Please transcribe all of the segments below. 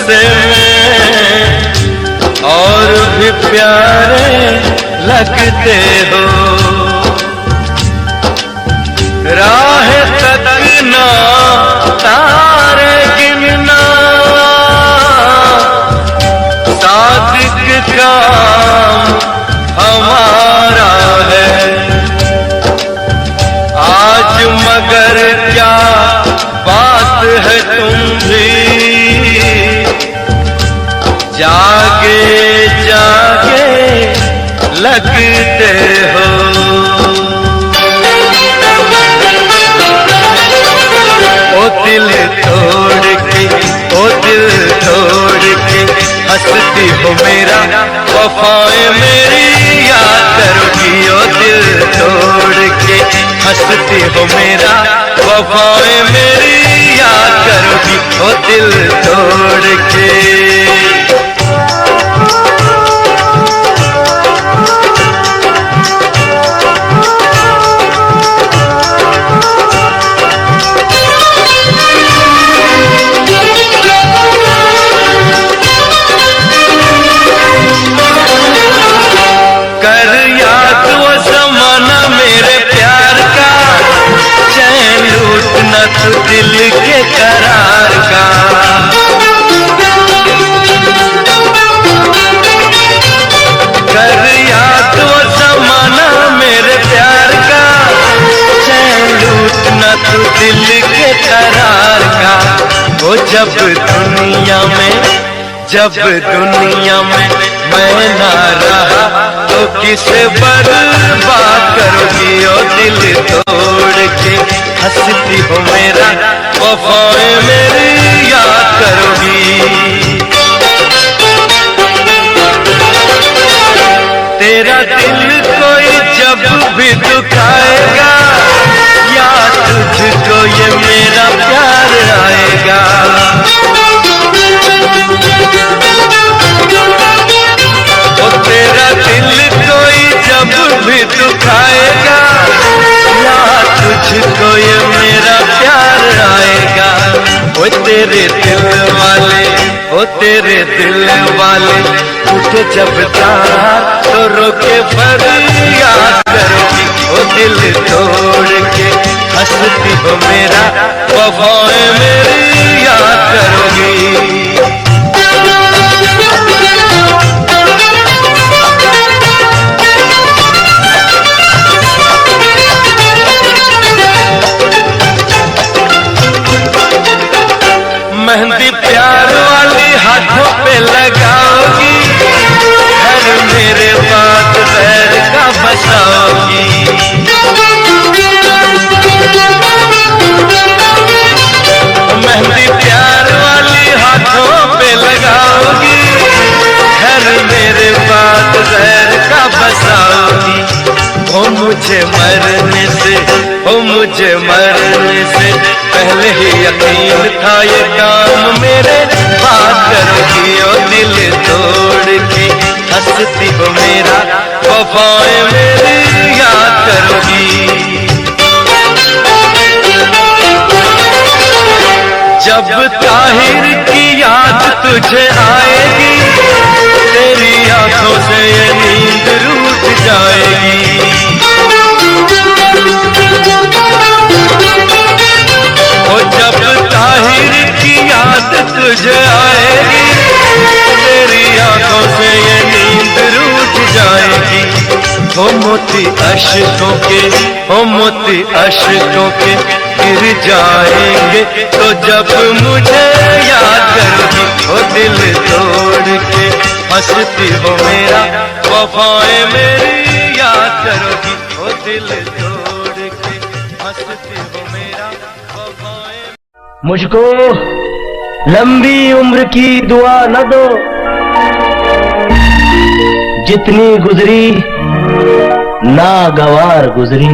तुझसे मैं और भी प्यारे लगते हो। राह तकना तारे गिनना सादिक काम हमारा है। आज मगर क्या बात है तुम भी जागे जागे लगते हो। ओ दिल तोड़ के, ओ दिल तोड़ के हंसती हो मेरा, वफाएं मेरी याद करोगी। ओ दिल तोड़ के हंसती हो मेरा, वफाएं मेरी याद करोगी। ओ दिल तोड़ के। दिल के करार का कर याद वो ज़माना मेरे प्यार का, चैन लूटना तू दिल के करार का। वो जब दुनिया में मैं ना रहा तो किसे बर्बाद करोगी। ओ दिल तोड़ के हंसती हो मेरा, वफाएं मेरी याद करोगी। तेरा दिल कोई जब भी दुखाएगा, याद तुझको ये मेरा प्यार आएगा। ओ तेरा दिल कोई जब भी दुखाएगा, याद तुझको ये मेरा प्यार आएगा। ओ तेरे दिल वाले, ओ तेरे दिल वाले उठे जब तार तो रोके फरियाद करोगी। ओ दिल तोड़ के हंसती हो मेरा, वफाएं मेरी याद करोगी। मेहंदी प्यार वाली हाथों पे लगाओगी, घर मेरे बात बैर का बसाओगी। मेहंदी प्यार वाली हाथों पे लगाओगी, घर मेरे बात बैर का बसाओगी। ओ मुझे मरने से, ओ मुझे मरने से पहले ही यकीन था ये काम मेरे बात करोगी। ओ दिल तोड़ के हंसती हो मेरा, वफाएं मेरी याद करोगी। जब ताहिर की याद तुझे आएगी, तेरी आंखों से ये नींद रूठ जाएगी। ओ जब ताहिर की याद तुझे आएगी, तेरी आंखों से ये नींद रूठ जाएगी। हो मोती अश्कों के, हो मोती अश्कों के गिर जाएंगे तो जब मुझे याद करोगी। ओ दिल तोड़ के हंसती हो मेरा, वफाएं मेरी याद करोगी। ओ दिल तोड़ के हंसती हो मेरा, वफाएं। मुझको लंबी उम्र की दुआ न दो, जितनी गुजरी नागवार गुजरी।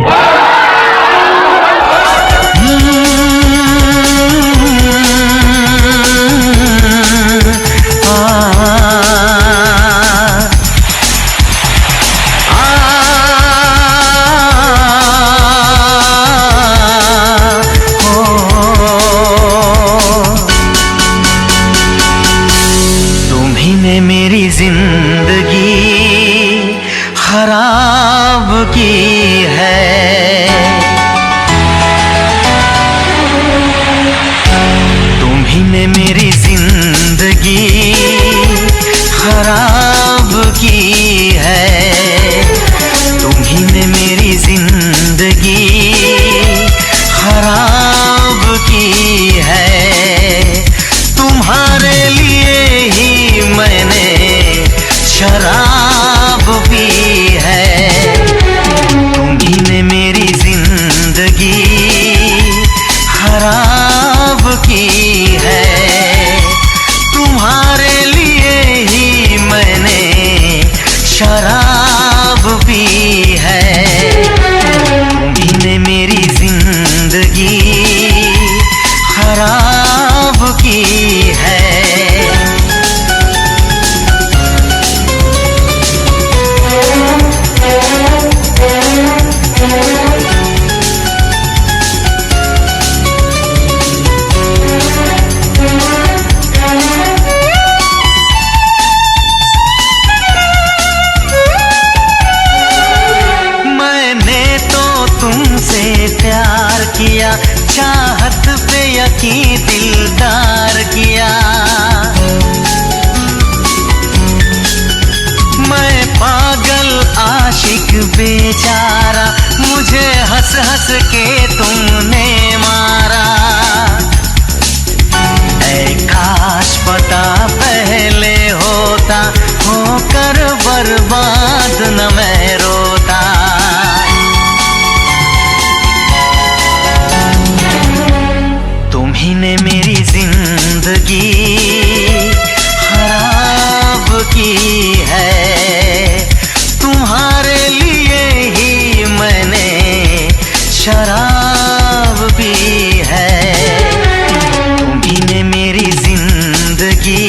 जिंदगी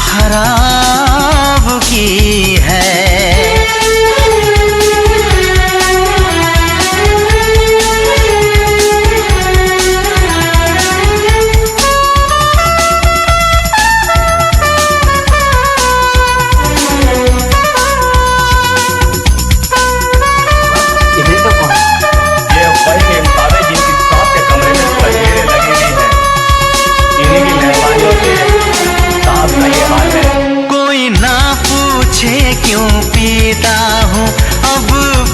खराब की है। क्यों पीता हूँ अब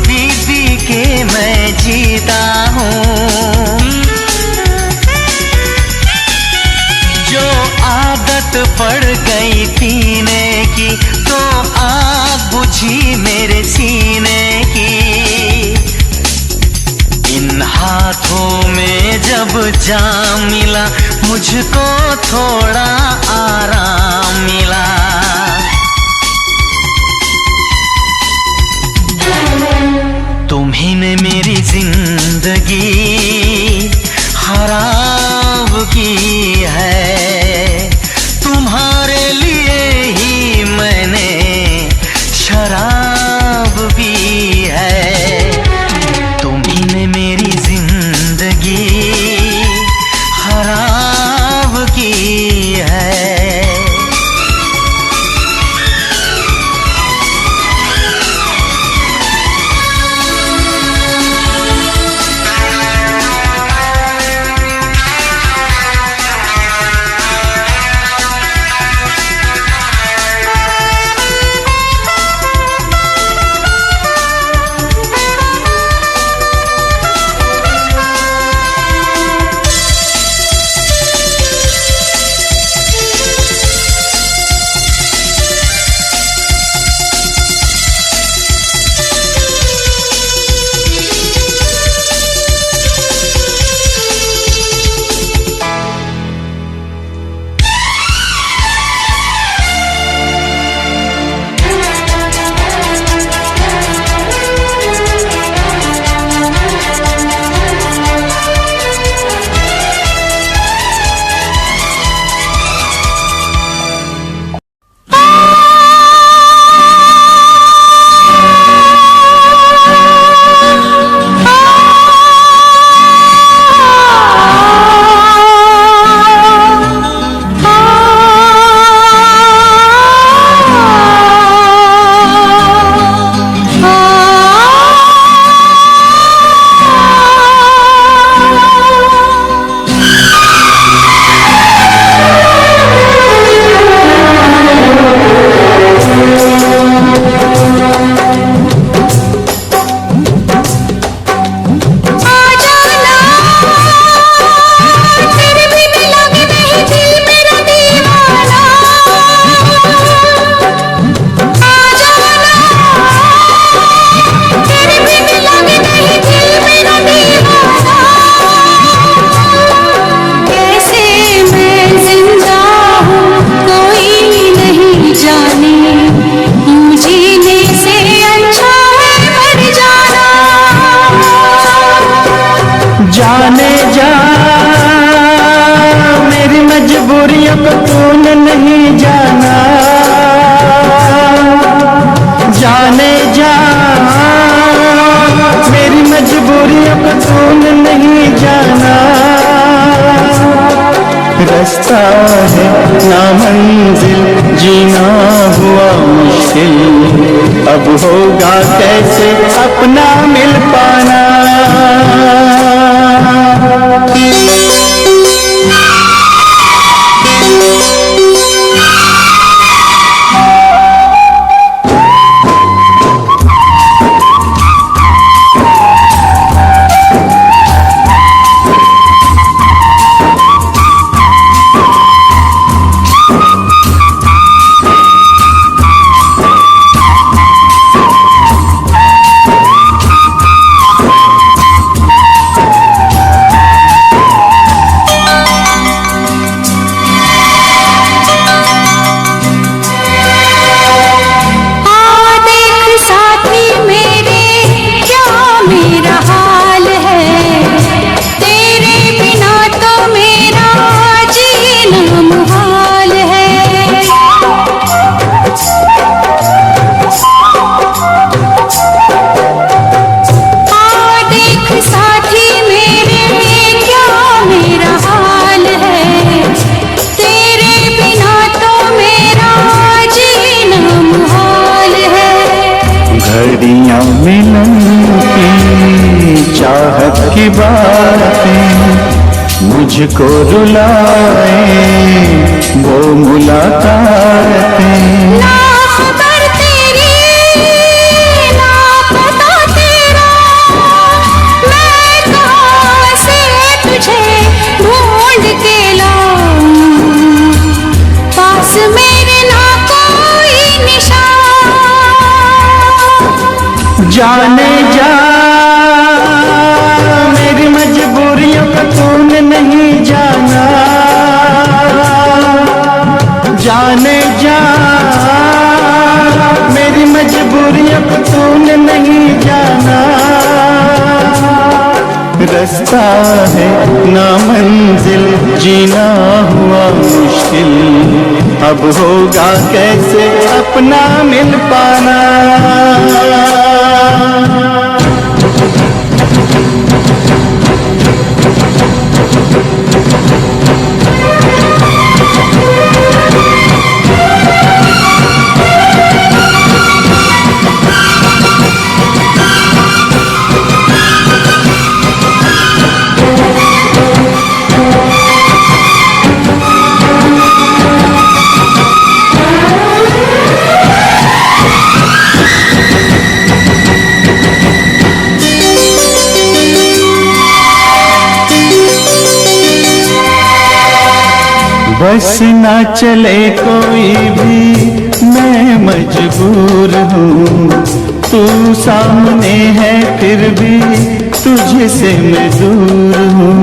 पी के मैं जीता हूँ। जो आदत पड़ गई पीने की तो आग बुझी मेरे सीने की। इन हाथों में जब जाम मिला मुझको थोड़ा आराम मिला। तुम्ही ने मेरी जिंदगी खराब की है। तुम्हारे लिए ही मैंने शराब पी है। तुम्ही ने मेरी जिंदगी खराब की है। जाने जा मेरी मजबूरियों को तूने नहीं जाना। जाने जा मेरी मजबूरियों को तूने नहीं जाना। रास्ता है ना मंजिल जीना हुआ मुश्किल, अब होगा कैसे अपना मिल पाना। मुझको रुलाए वो मुलाकातें। ना खबर तेरी ना पता तेरा, मैं कहाँ से तुझे ढूंढ के लाऊं, पास मेरे ना कोई निशान। जाने जा मेरी मजबूरियों का तूने नहीं जाना, जाने जा मेरी मजबूरियों को तूने नहीं जाना। रास्ता है ना मंजिल जीना हुआ मुश्किल, अब होगा कैसे अपना मिल पाना। बस ना चले कोई भी मैं मजबूर हूँ, तू सामने है फिर भी तुझसे मैं दूर हूँ।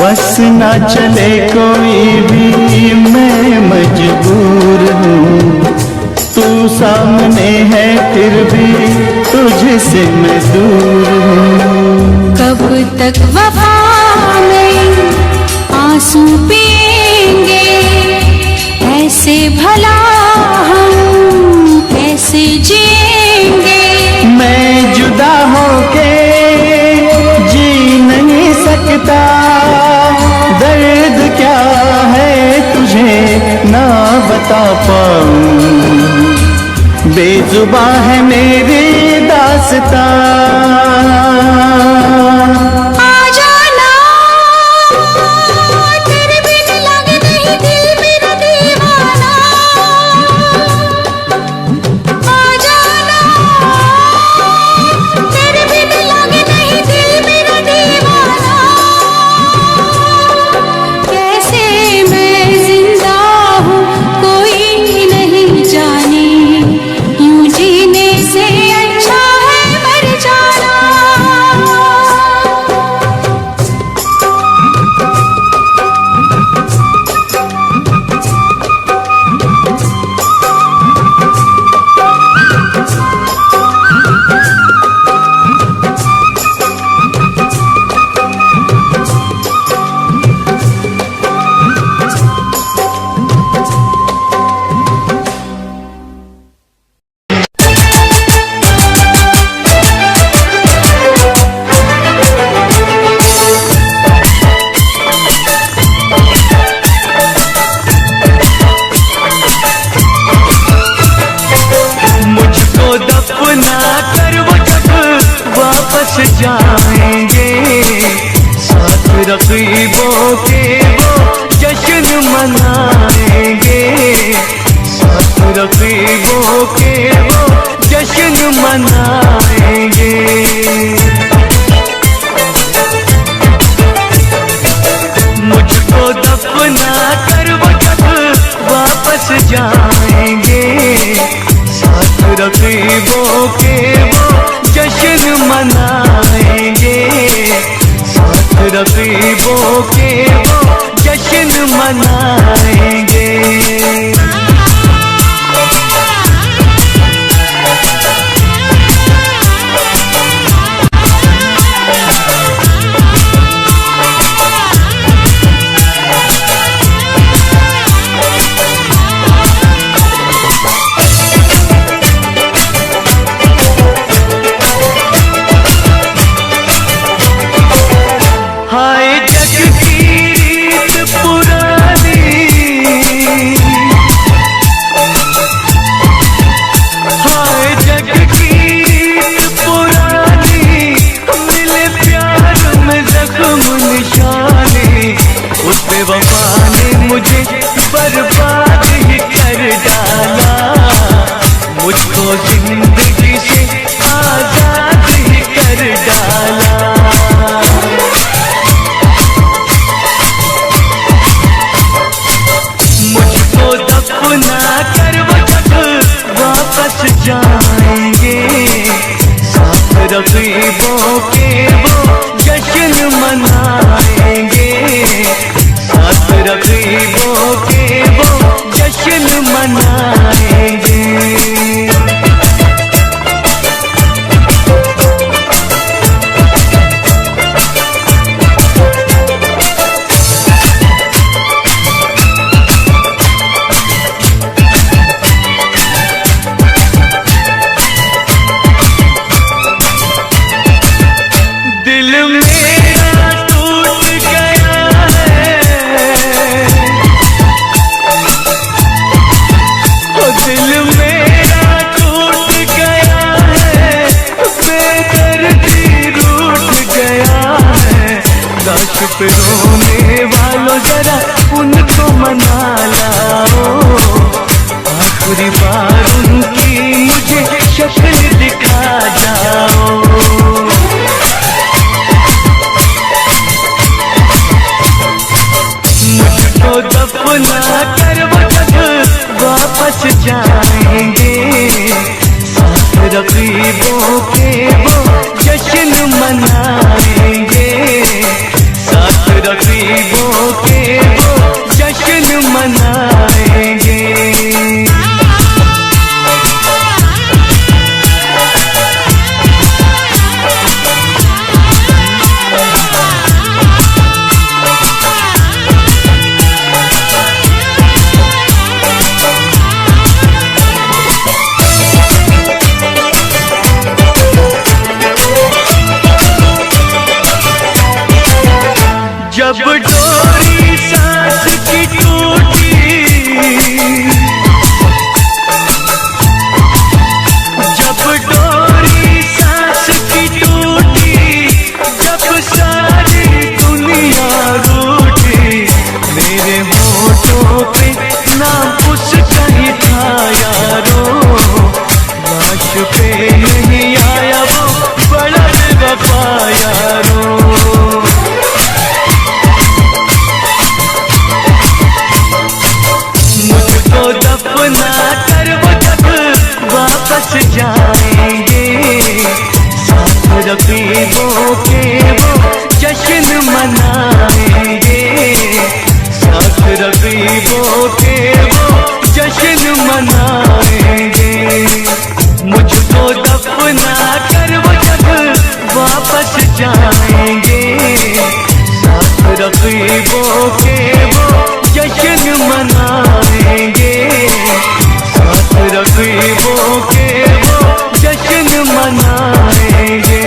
बस ना चले कोई भी मैं मजबूर हूँ, तू सामने है फिर भी तुझसे मैं दूर हूँ। कब तक वफा में आंसू पिएंगे, ऐसे भला हम कैसे जिएंगे। मैं जुदा होके जी नहीं सकता, दर्द क्या है तुझे ना बता पाऊं, बेजुबां है मेरी दास्तां। आ जाना तेरे बिन लगे नहीं दिल मेरा दीवाना, आ जाना तेरे बिन लगे नहीं दिल मेरा दीवाना। कैसे मैं जिंदा हूँ कोई नहीं जाने, यूं जीने से अच्छा है मर जाना। मुझको दफना कर वो जब वापस जाएंगे, साथ रकीबों के वो जश्न मनाएंगे, साथ रकीबों के वो जश्न मनाएंगे। मुझको दफना कर वो जब वापस जाएंगे, साथ रकीबों के वो जश्न मनाएंगे, रोने वालों जरा उनको मना लाओ, आखिरी बार उनकी मुझे शक्ल दिखा जाओ। मुझको दफना कर वो जब वापस जाएंगे, साथ रकीबों के वो जश्न मनाएंगे, साथ रकीबों के वो जश्न मनाएंगे। जब डोरी सांस की टूटी, जब डोरी सांस की टूटी, जब सारी दुनिया रूठी, मेरे होठों पे नाम उसका ही था यारो, लाश पे नहीं आया वो बड़ा वफा यारो। दफना कर वो जब वापस जाएंगे, साथ रकीबों के वो जश्न मनाएंगे, साथ रकीबों के वो जश्न मनाएंगे। मुझको दफना कर वो जब वापस जाएंगे, साथ रकीबों के वो जश्न मनाएंगे, साथ रकीबों के वो जश्न मनाएंगे।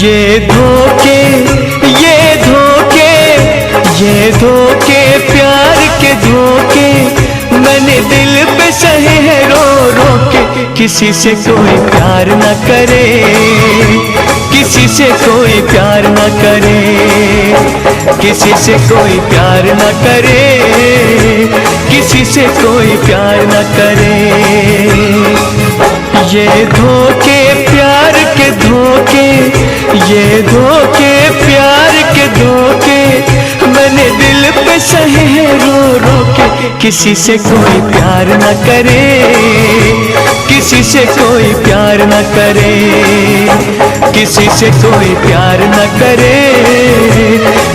ये धोखे, ये धोखे, ये धोखे, प्यार के धोखे मैंने दिल पे सहे है रो रो के। किसी से कोई प्यार न करे, किसी से कोई प्यार न करे, किसी से कोई प्यार न करे, किसी से कोई प्यार न करे। ये धोखे प्यार के धोखे, ये धोखे प्यार के धोखे मैंने दिल पे सहे है रो रो के। किसी से कोई प्यार न करे, किसी से कोई प्यार न करे, किसी से कोई प्यार न करे,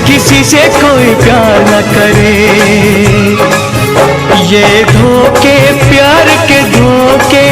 किसी से कोई प्यार न करे। ये धोखे प्यार के धोखे।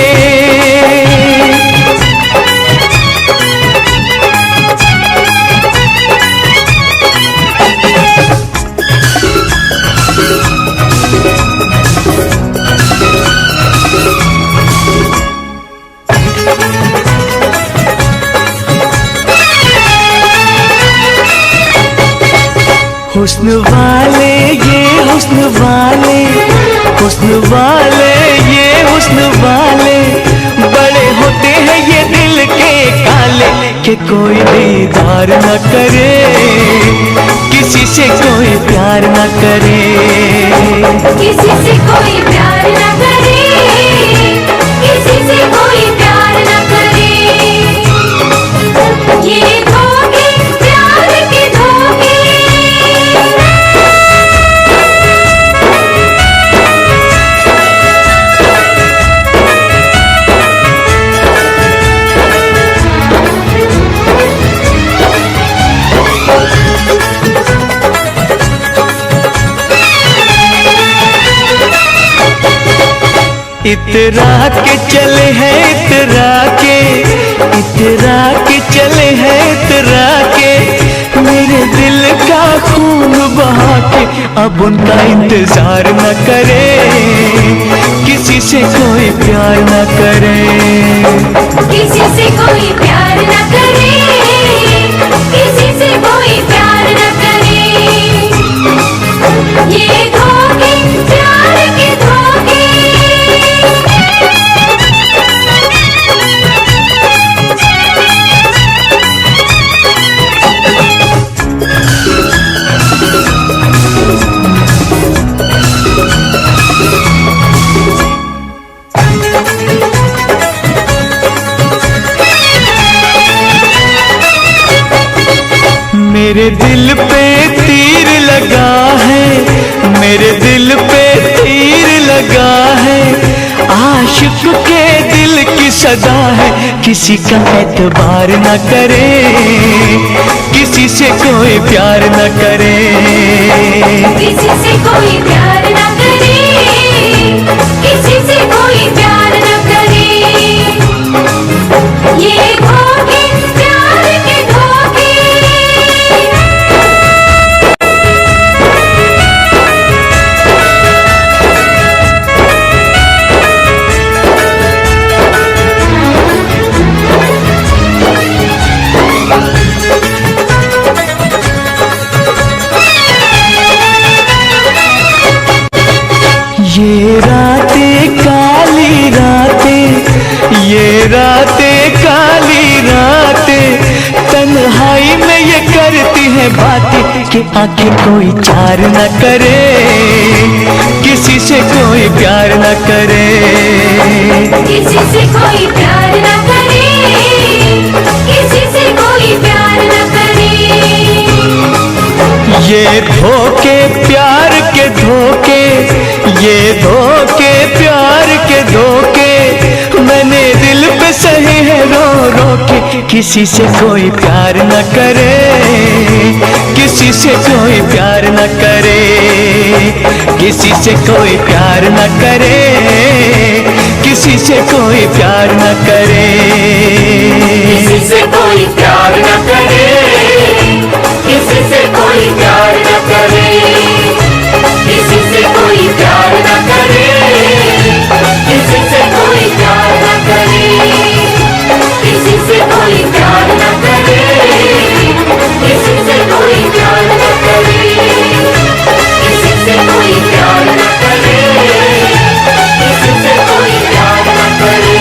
हुस्न वाले ये हुस्न वाले, हुस्न वाले ये हुस्न वाले, बड़े होते हैं ये दिल के काले कि कोई दीदार न करे, किसी से कोई प्यार न करे, किसी से कोई प्यार न करे, किसी से कोई प्यार न करे। ये धोखे प्यार के धोखे। इतरा के चले हैं इतरा के चले हैं इतरा के मेरे दिल का खून बहा के अब उनका इंतजार न करे, किसी से कोई प्यार न करे, किसी से कोई प्यार न करे, किसी से कोई प्यार न करे। ये धोखे प्यार के धोखे। मेरे दिल पे तीर लगा है, मेरे दिल पे तीर लगा है, आशिक के दिल की सदा है, किसी का एतबार न करे, किसी से कोई प्यार न करे, किसी से कोई प्यार न करे, किसी से कोई प्यार न करे। ये धोखे प्यार के धोखे। ये रातें काली रातें, ये रातें काली रातें, तन्हाई में ये करती है बातें कि आंखें कोई चार न करे, किसी से कोई प्यार न करे, किसी से कोई प्यार न करे, किसी से कोई प्यार न करे। ये धोखे प्यार के धोखे, ये धोखे प्यार के धोखे, मैंने दिल पे सही है रो रो के, किसी से कोई प्यार न करे, किसी से कोई प्यार न करे, किसी से कोई प्यार न करे, किसी से कोई प्यार न करे, किसी से कोई प्यार न करे, किसी से कोई प्यार न करे, किसी से कोई प्यार न करे, किसी से कोई प्यार न करे, किसी से कोई प्यार न करे, किसी से कोई प्यार न करे, किसी से कोई प्यार न करे, किसी से कोई प्यार न करे।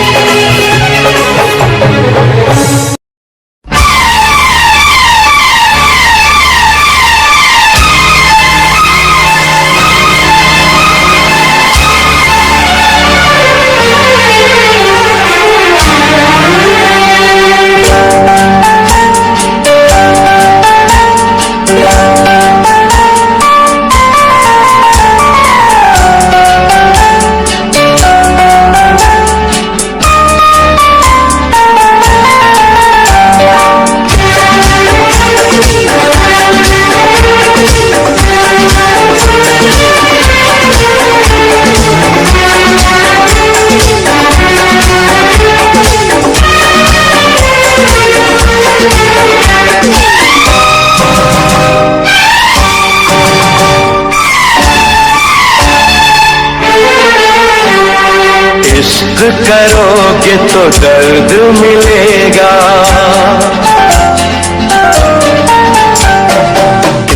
इश्क करोगे तो दर्द मिलेगा,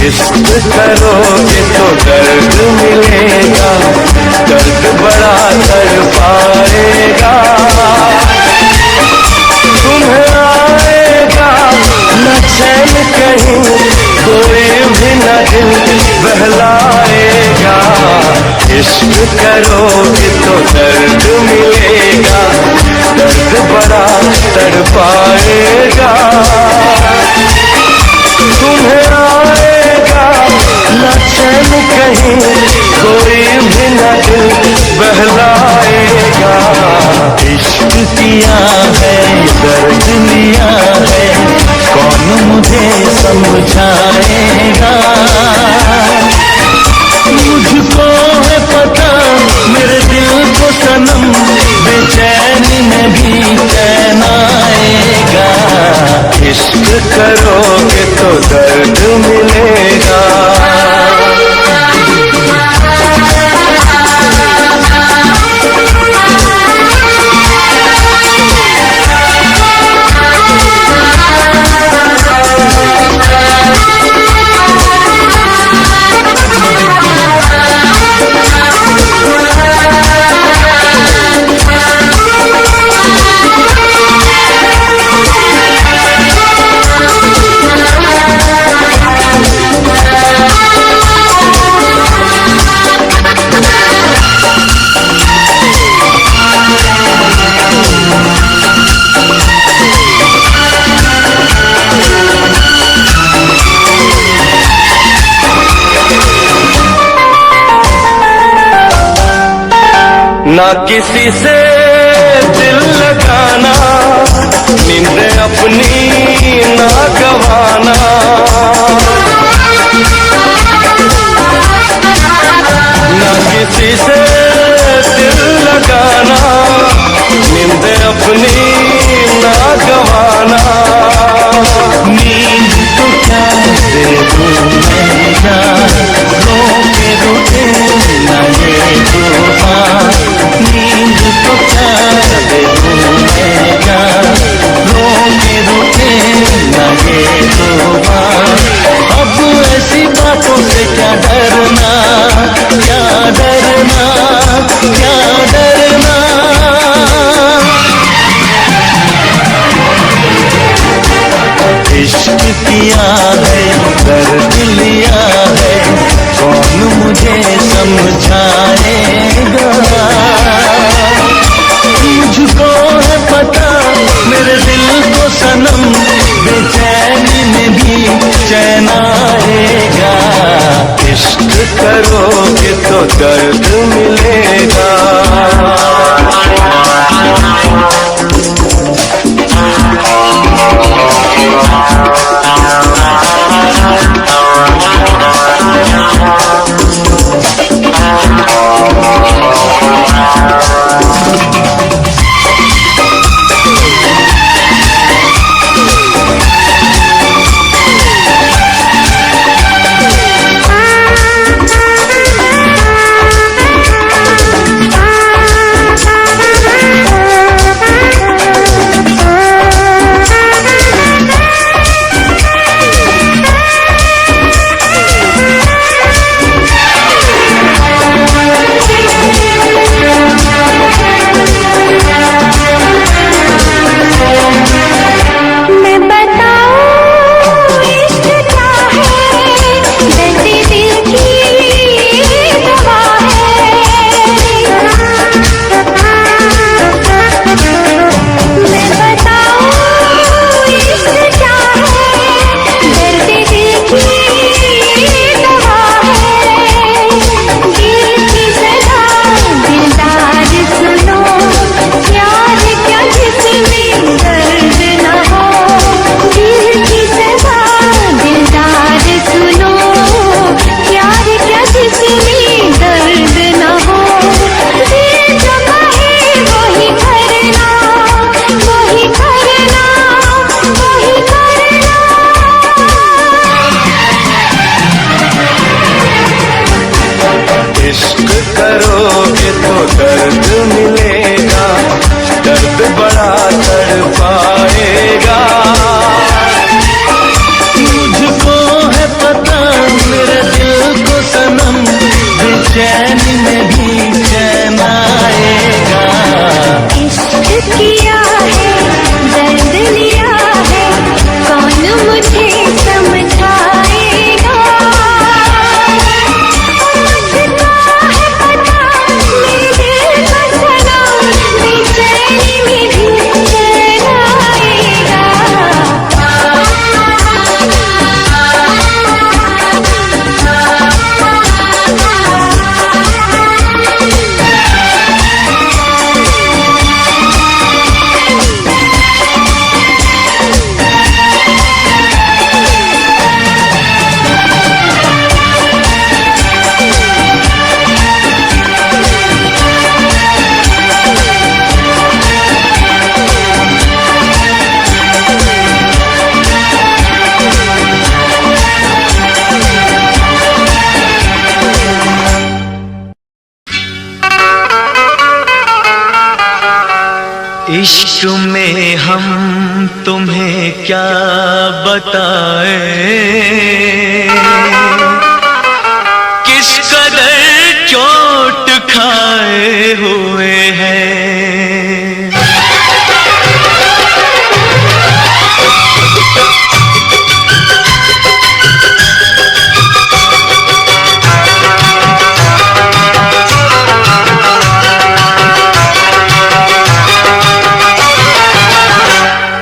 इश्क करोगे तो दर्द मिलेगा, दर्द बड़ा तड़पाएगा, तुम्हें आएगा न चैन कहीं, कोई भी न दिल बहलाएगा, इश्क करोगे तो दर्द मिलेगा, दर्द बड़ा तड़पाएगा, तुम्हें आएगा न चैन कहीं, कोई भी न दिल बहलाएगा, इश्क किया है दर्द लिया है, कौन मुझे समझाएगा, मुझको है पता मेरे दिल को सनम करोगे तो दर्द मिलेगा। ना किसी से दिल लगाना, नींद अपनी ना गवाना। ना किसी से दिल लगाना, नींद अपनी ना गवाना। नींद तो क्या दे दूं मैं जान, रो के रुके ना ये तूफान। नींद तो क्या दे दूं मैं जान, रो के रुके ना ये तूफान। अब ऐसी बातों से क्या डरना, क्या डरना, क्या डरना। इश्क किया है, दर्द लिया है, कौन मुझे समझाएगा। मुझको है पता मेरे दिल को सनम, बेचैनी में भी चैन आएगा। इश्क करोगे तो दर्द मिलेगा। इश्क में हम तुम्हें क्या बताएं, किस कदर चोट खाए हुए हैं।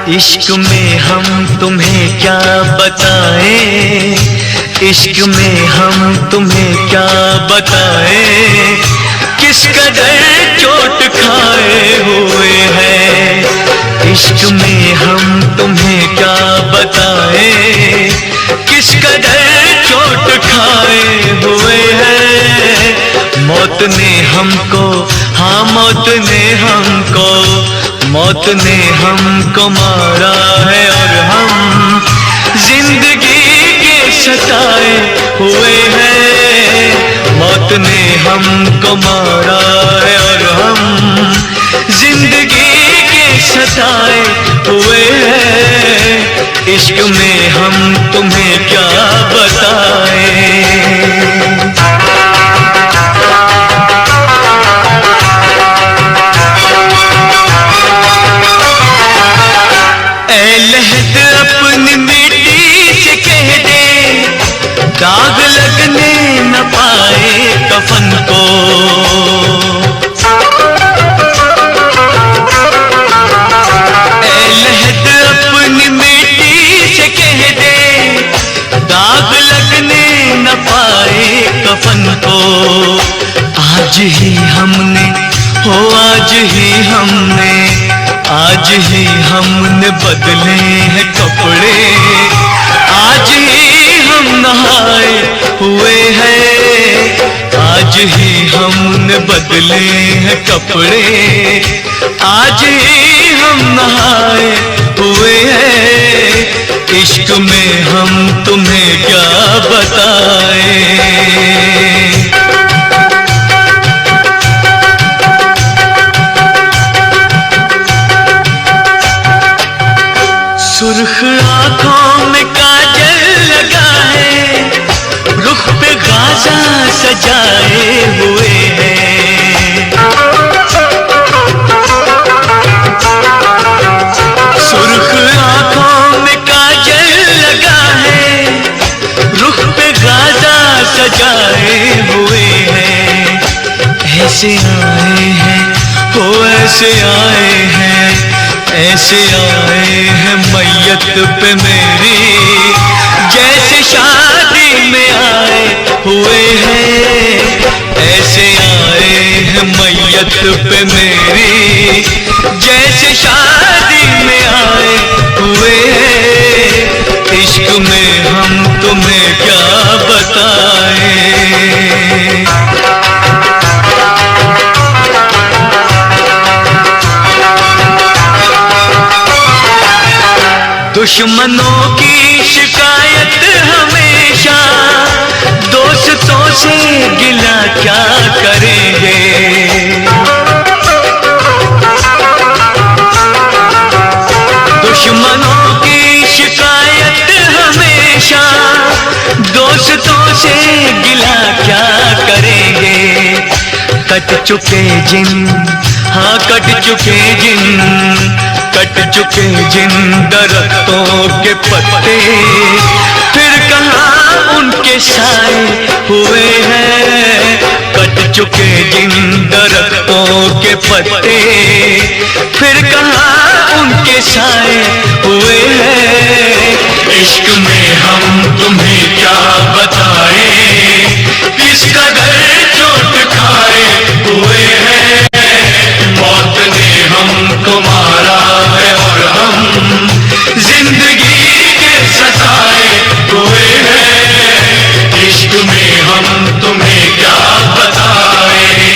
इश्क में हम तुम्हें क्या बताएं, इश्क में हम तुम्हें क्या बताएं, किस कदर चोट खाए हुए हैं। इश्क में हम तुम्हें क्या बताएं, किस कदर चोट खाए हुए हैं। मौत ने हमको, हाँ मौत ने हमको, मौत ने हमको मारा है और हम जिंदगी के सताए हुए हैं। मौत ने हमको मारा है और हम जिंदगी के सताए हुए हैं। इश्क में हम तुम्हें क्या बताएं। अपनी मिट्टी से कह दे, दाग लगने न पाए कफन को। ऐ लहद अपनी मिट्टी से कह दे, दाग लगने न पाए कफन को। आज ही हमने, हो आज ही हमने, आज ही हमने बदले हैं कपड़े, आज ही हम नहाए हुए हैं। आज ही हमने बदले हैं कपड़े, आज ही हम नहाए हुए हैं। इश्क में हम तुम्हें क्या बताएं। सुर्ख आंखों में काजल लगा है, रुख पे गाजा सजाए हुए हैं। सुर्ख आंखों में काजल लगा है, रुख पे गाजा सजाए हुए हैं। ऐसे आए हैं, हो ऐसे आए हैं, ऐसे आए हैं मैयत पे मेरी, जैसे शादी में आए हुए हैं। ऐसे आए हैं मैयत पे मेरी, जैसे शादी में आए हुए हैं। इश्क में हम तुम्हें क्या बताएं। दुश्मनों की शिकायत हमेशा, दोस्तों से गिला क्या करेंगे। दुश्मनों की शिकायत हमेशा, दोस्तों से गिला क्या करेंगे। कट चुके जिन, हाँ कट चुके जिन, कट चुके जिन दरख्तों के पत्ते, फिर कहाँ उनके साए हुए हैं। कट चुके जिन दरख्तों के पत्ते, फिर कहाँ उनके साए हुए हैं। इश्क में हम तुम्हें क्या बताएं, किस कदर चोट खाए हुए हैं। मौत ने हमको मारा है और हम जिंदगी के सताए हुए हैं। इश्क में हम तुम्हें क्या बताएं।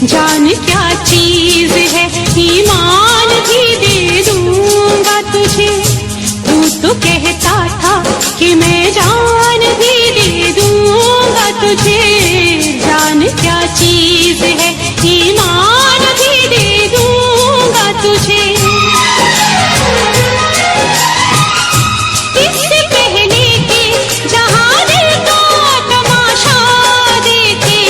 जान क्या चीज है, ईमान भी दे दूंगा तुझे। तू तो कहता था कि मैं जान भी दे दूंगा तुझे। जान क्या चीज है, ईमान भी दे दूंगा तुझे। इससे पहले कि जहां दिल का तमाशा देखे,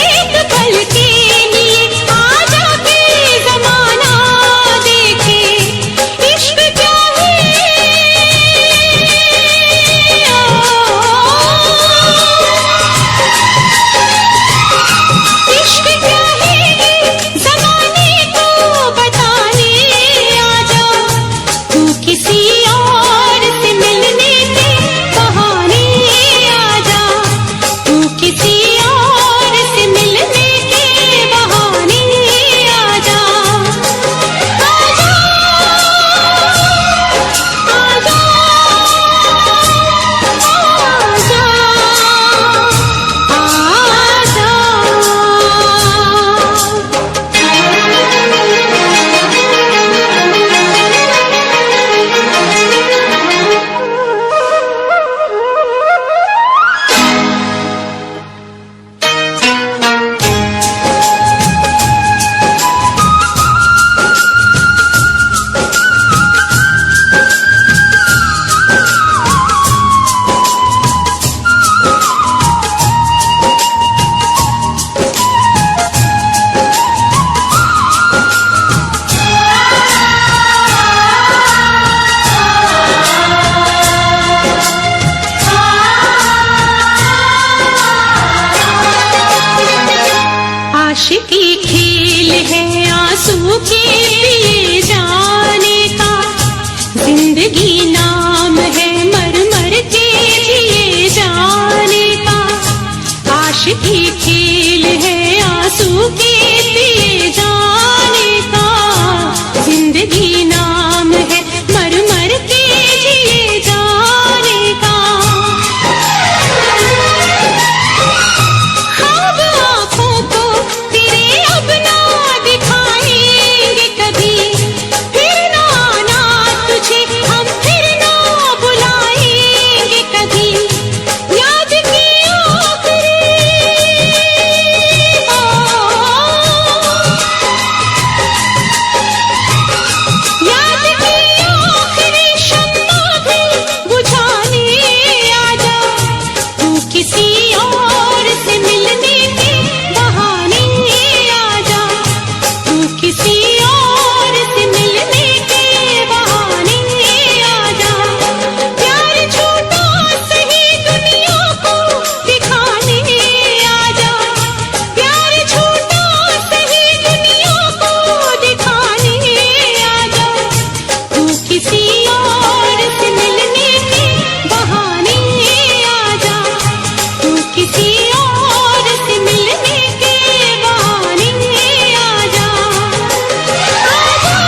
एक पल के लिए आजा के जमाना देखे। इश्क क्या है, इश्क क्या है, जमाने को बताने आजा। तू किसी और से मिलने के बहाने आजा। तू किसी और से मिलने के बहाने आजा। आजा, आजा, आशिकी खेल है आंसू के पिए जाने का। जिंदगी नाम है मर मर के जिए जाने का। आशिकी खेल है आंसू के पिए जाने का। जिंदगी नाम है मर मर के जिए जाने का। ख्वाब आँखों को तेरे अब ना दिखाएंगे कभी। किसी और से मिलने के बहाने आजा, प्यार छूटा सही दुनिया को दिखाने आजा, प्यार छूटा सही दुनिया को दिखाने आजा, तू किसी और से मिलने के बहाने आजा, तू किसी और से मिलने के बहाने आजा, आजा,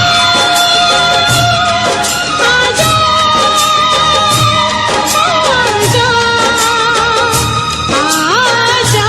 आजा, आजा।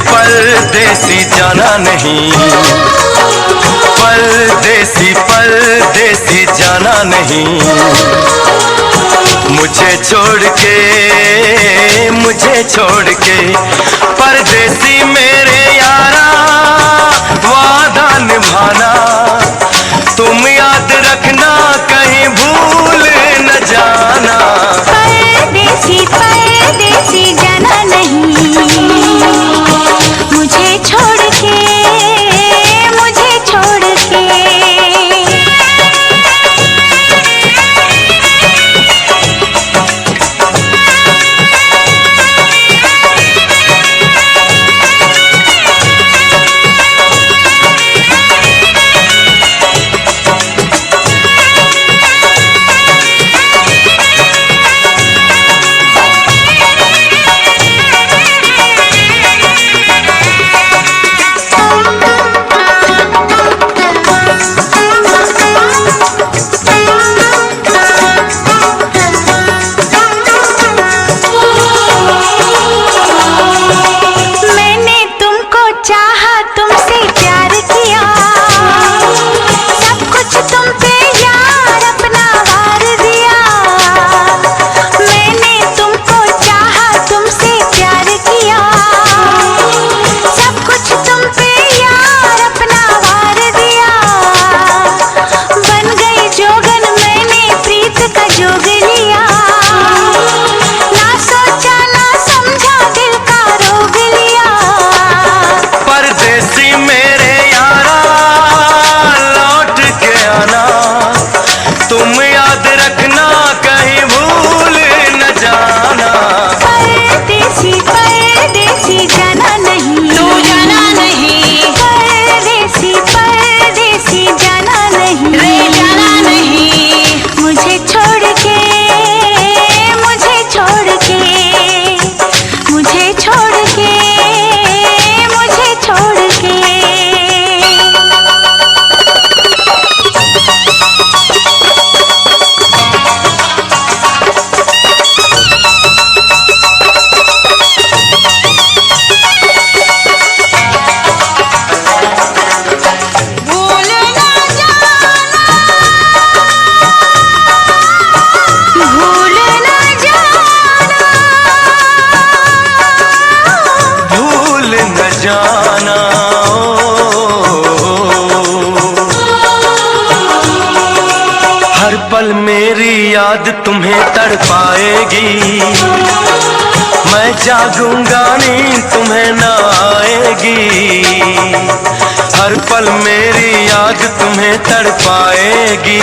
परदेसी जाना नहीं, परदेसी परदेसी जाना नहीं, मुझे छोड़ के परदेसी मेरे यारा वादा निभाना, तुम याद रखना कहीं भूल न जाना। परदेसी परदेसी जाना नहीं, मुझे छोड़ के मुझे छोड़ के। तुम्हें तड़पाएगी, मैं जागूंगा नींद तुम्हें न आएगी। हर पल मेरी याद तुम्हें तड़पाएगी,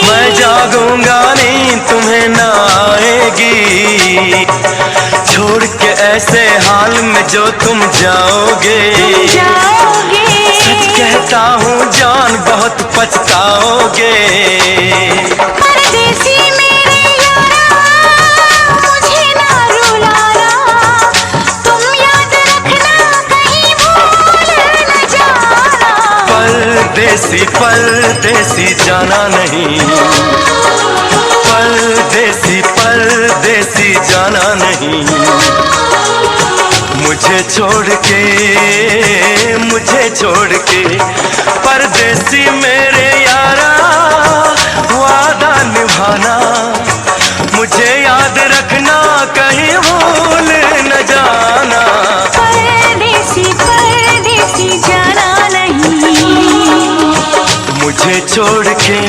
मैं जागूंगा नींद तुम्हें न आएगी। छोड़ के ऐसे हाल में जो तुम जाओगे, सच कहता हूँ जान बहुत पछताओगे। परदेसी मेरे यारा मुझे ना रुलाना, तुम याद रखना कहीं भूल न जाना। परदेसी परदेसी जाना नहीं, परदेसी परदेसी जाना नहीं। मुझे छोड़ के परदेसी मेरे यारा वादा निभाना, मुझे याद रखना कहीं भूल न जाना। परदेसी परदेसी जाना नहीं, मुझे छोड़ के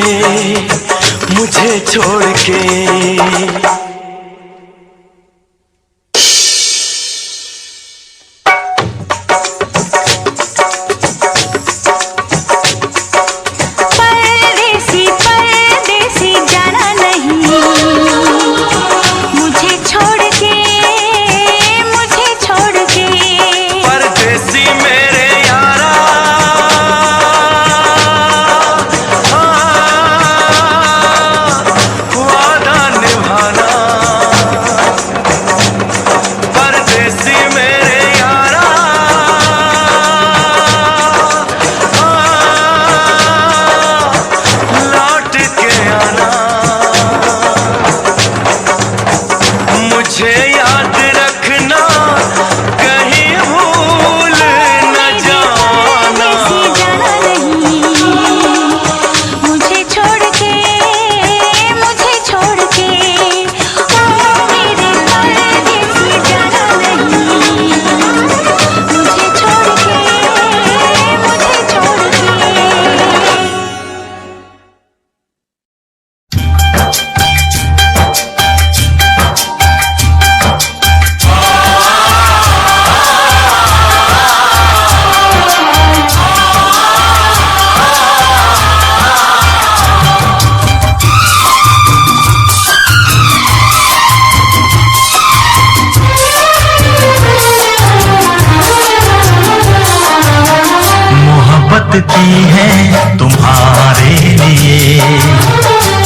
की है तुम्हारे लिए,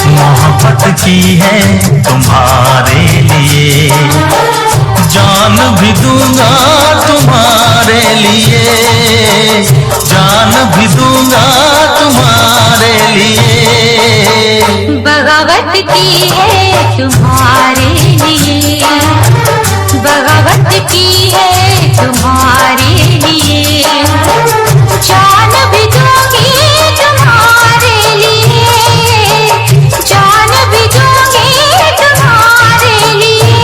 मोहब्बत की है तुम्हारे लिए। जान भी दूंगा तुम्हारे लिए, जान भी दूंगा तुम्हारे लिए। बगावत की है तुम्हारे लिए, बगावत की है तुम्हारे लिए। जान भी दूंगी तुम्हारे लिए, जान भी दूंगी तुम्हारे लिए।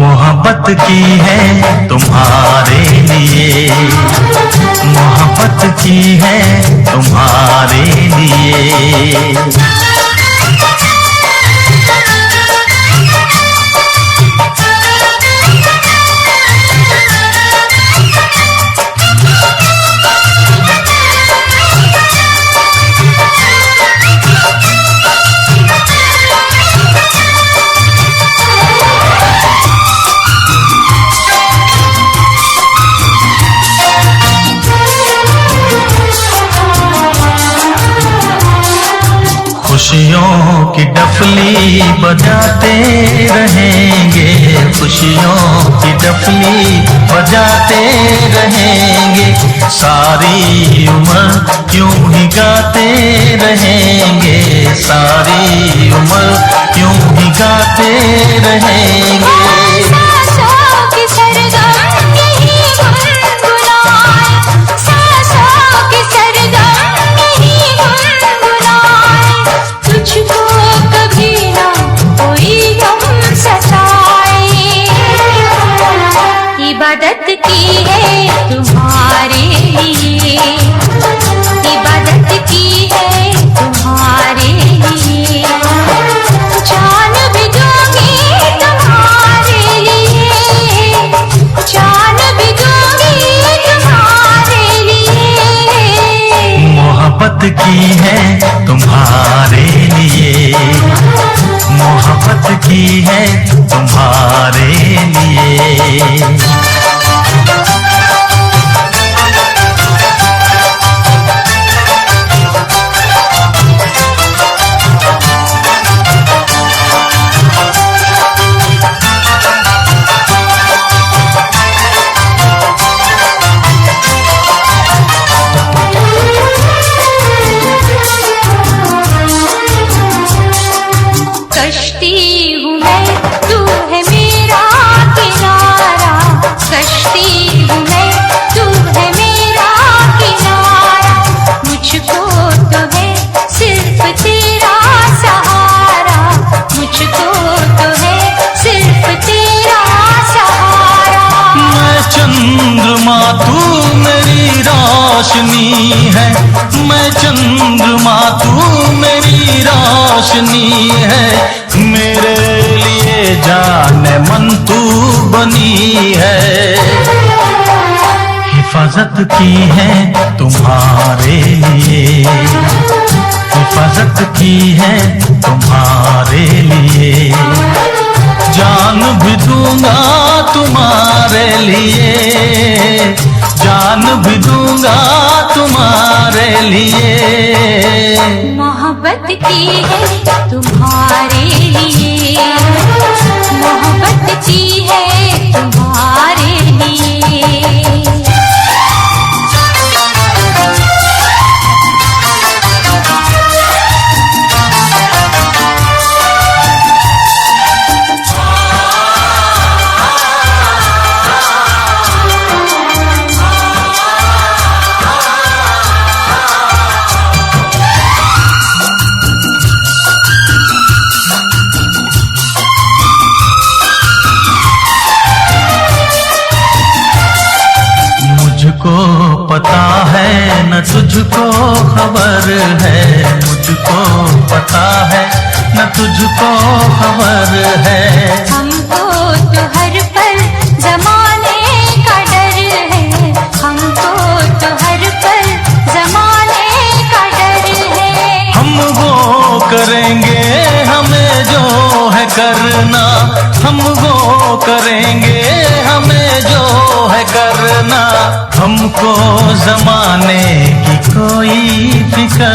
मोहब्बत की है तुम्हारे लिए, मोहब्बत की है तुम्हारे लिए। खुशियों की डफली बजाते रहेंगे, खुशियों की डफली बजाते रहेंगे। सारी उम्र यूं ही गाते रहेंगे, सारी उम्र यूं ही गाते रहेंगे। इबादत की है तुम्हारे लिए, इबादत की है तुम्हारे लिए। है, मैं चंद्रमा तू मेरी रोशनी है, मेरे लिए जाने मन तू बनी है। हिफाजत की है तुम्हारे लिए, हिफाजत की है तुम्हारे लिए, जान भी दूंगा तुम्हारे लिए, जान भी दूंगा तुम्हारे लिए। मोहब्बत की है तुम्हारे लिए, मोहब्बत की है तुम्हारे लिए। मुझको पता है न तुझको खबर है, मुझको पता है न तुझको खबर है। हमको तो हर पल जमाने का डर है, हमको तो हर पल जमाने का डर है। हम वो करेंगे हमें जो है करना, हम वो करेंगे हमें जो है करना, हमको जमाने की कोई फिक्र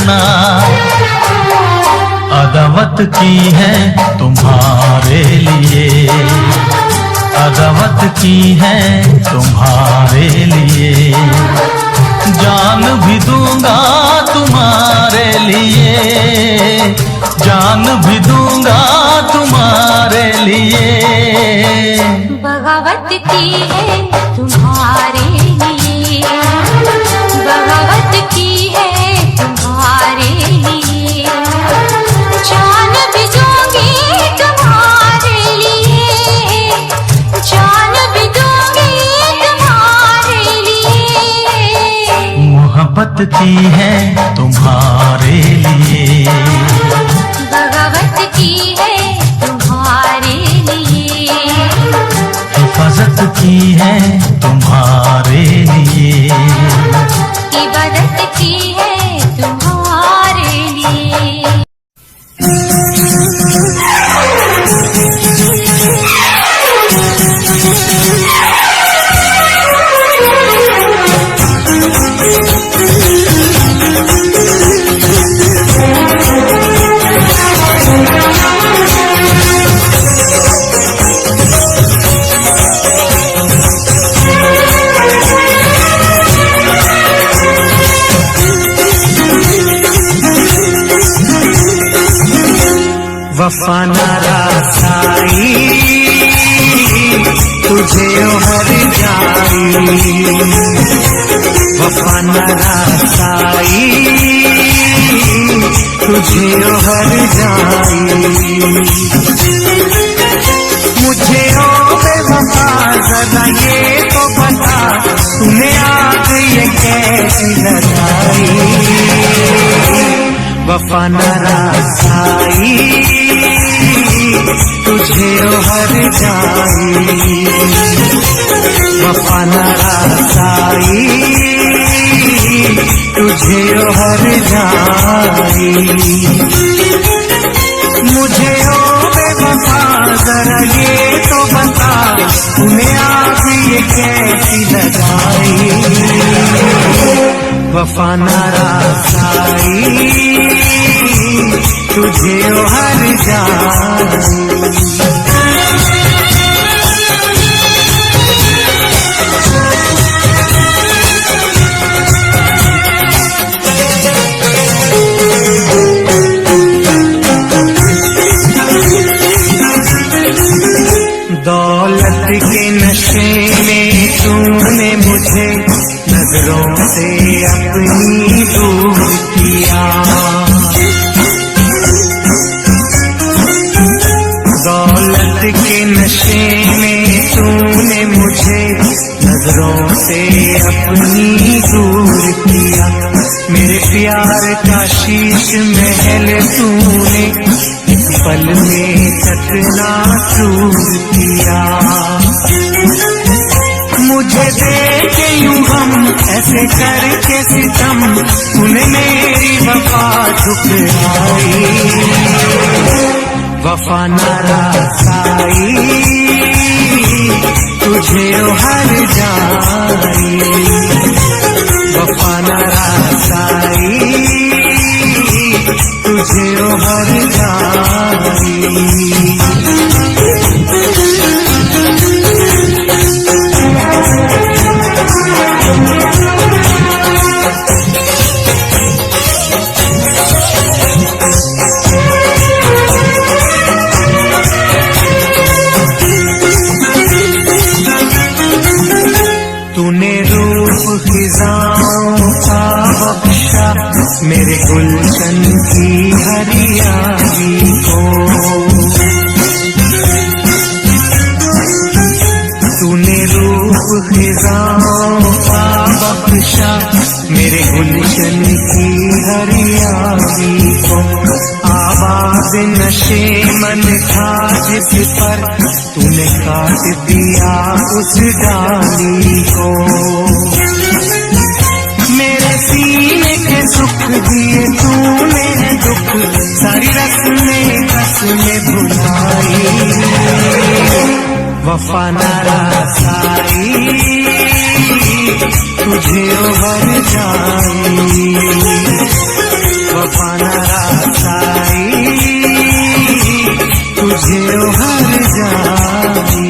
ना। अदावत की है तुम्हारे लिए, अदावत की है तुम्हारे लिए, जान भी दूंगा तुम्हारे लिए, जान भी दूंगा तुम्हारे लिए। बगावत की है तुम्हारे लिए, बगावत की है तुम्हारे लिए, जान भी दूंगी तुम्हारे लिए, जान भी दूंगी तुम्हारे लिए। मोहब्बत की है तुम्हारे लिए, बगावत की है तुम्हारे लिए, हिफाजत की है तुम्हारे लिए, इबादत की है तुम्हारे लिए। वफा न रासाई तुझे हर जाई, वफा न रासाई तुझे हर जाई। मुझे ओ बेवफा जरा ये तो बता, तूने आग ये कैसी लगाई। वफा न रासाई तुझे हर जाई, वफा न रासाई तुझे हर जाई। मुझे ओ बेवफा जरा ये तो बता, तूने आग ये कैसी लगाई। वफा न रासाई तुझे हर जाई। दौलत के नशे में तूने मुझे नजरों से अपनी दूर किया, दौलत के नशे में तूने मुझे नजरों से अपनी दूर किया। शीश महल तूने इस पल में चकना चूर किया। मुझे देखे यूं हम ऐसे करके सितम, तूने मेरी वफा ठुकराई। वफा नारासाई तुझे हर जाई। वफा नारासाई तुझे हर जाई। तूने रूप खिजाओं का बख्शा मेरे गुलशन की हरियाली को। तूने रूप खिजाओं का बख्शा मेरे गुलशन की हरियाली को। आवाज नशे मन था जिस पर तूने काट दिया उस डाली को। मेरे सीने के सुख दिए तूने दुख, सारी रस्में कसमें भुलाई। वफा नारासाई तुझे भर जाई। वफा नारासाई तुझे भर जाई।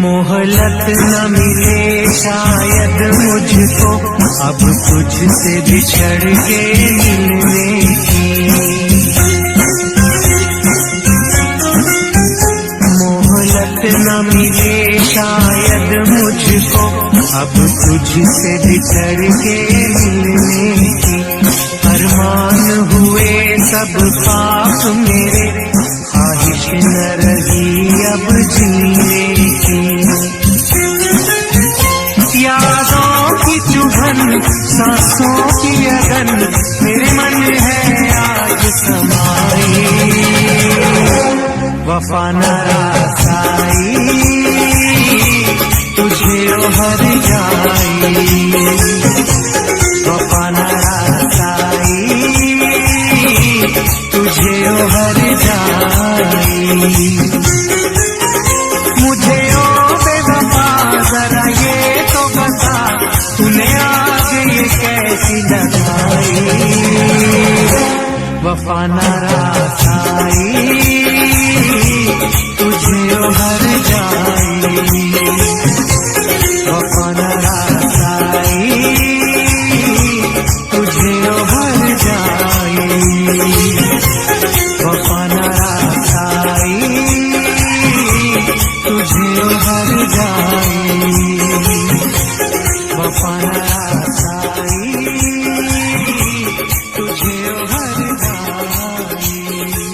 मोहलत न मिले शायद मुझको अब तुझसे बिछड़ के मिलने की। मोहलत न मिले शायद मुझको अब तुझसे बिछड़ के मिलने की। अरमान हुए सब पाप मेरे, ख्वाहिश न रही अब जीने की। यादों की चुभन सांसों की अगन मेरे मन है आज समाई। वफा नारासाई तुझे हर जाई। वफा नारासाई तुझे हर जाई। मुझे ओ बेवफा जरा ये तो बता, तूने आग ये कैसी लगाई। वफा नारासाई तुझे हर जाई। वफा नारासाई तुझे हर जाई। वफा नारासाई तुझे हर जाई। वफा नारासाई तुझे हर जाई।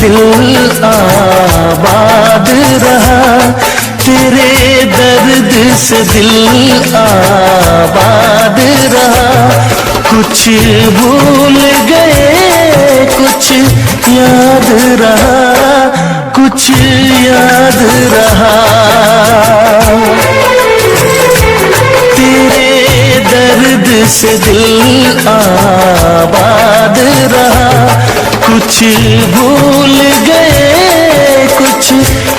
दिल आबाद रहा, तेरे दर्द से दिल आबाद रहा। कुछ भूल गए कुछ याद रहा, कुछ याद रहा। तेरे दर्द से दिल आबाद रहा, कुछ भूल गए कुछ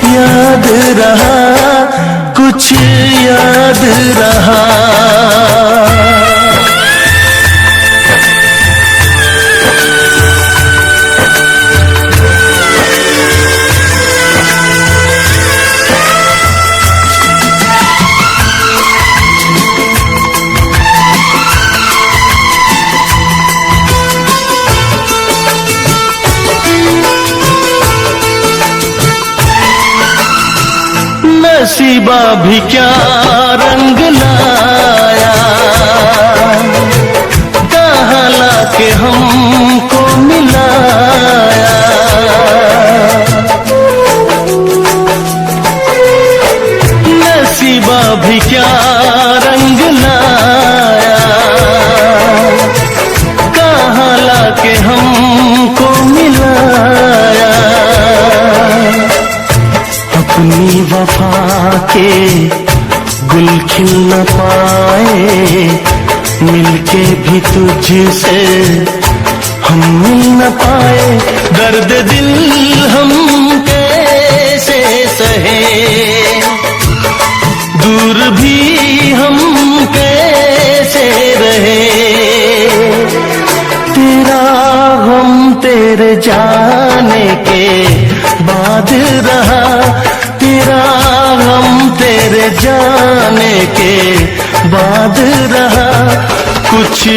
याद रहा, कुछ याद रहा। नसीबा भी क्या रंग लाया, कहाँ लाके हमको मिलाया। नसीबा भी क्या रंग लाया, कहाँ लाके हमको मिलाया। अपनी वफा के गुल खिल न पाए, मिलके भी तुझसे हम मिल न पाए। दर्द दिल हम कैसे सहे, दूर भी हम कैसे रहे। तेरा गम तेरे जाने के बाद रहा, तेरा गम तेरे जाने के बाद रहा। कुछ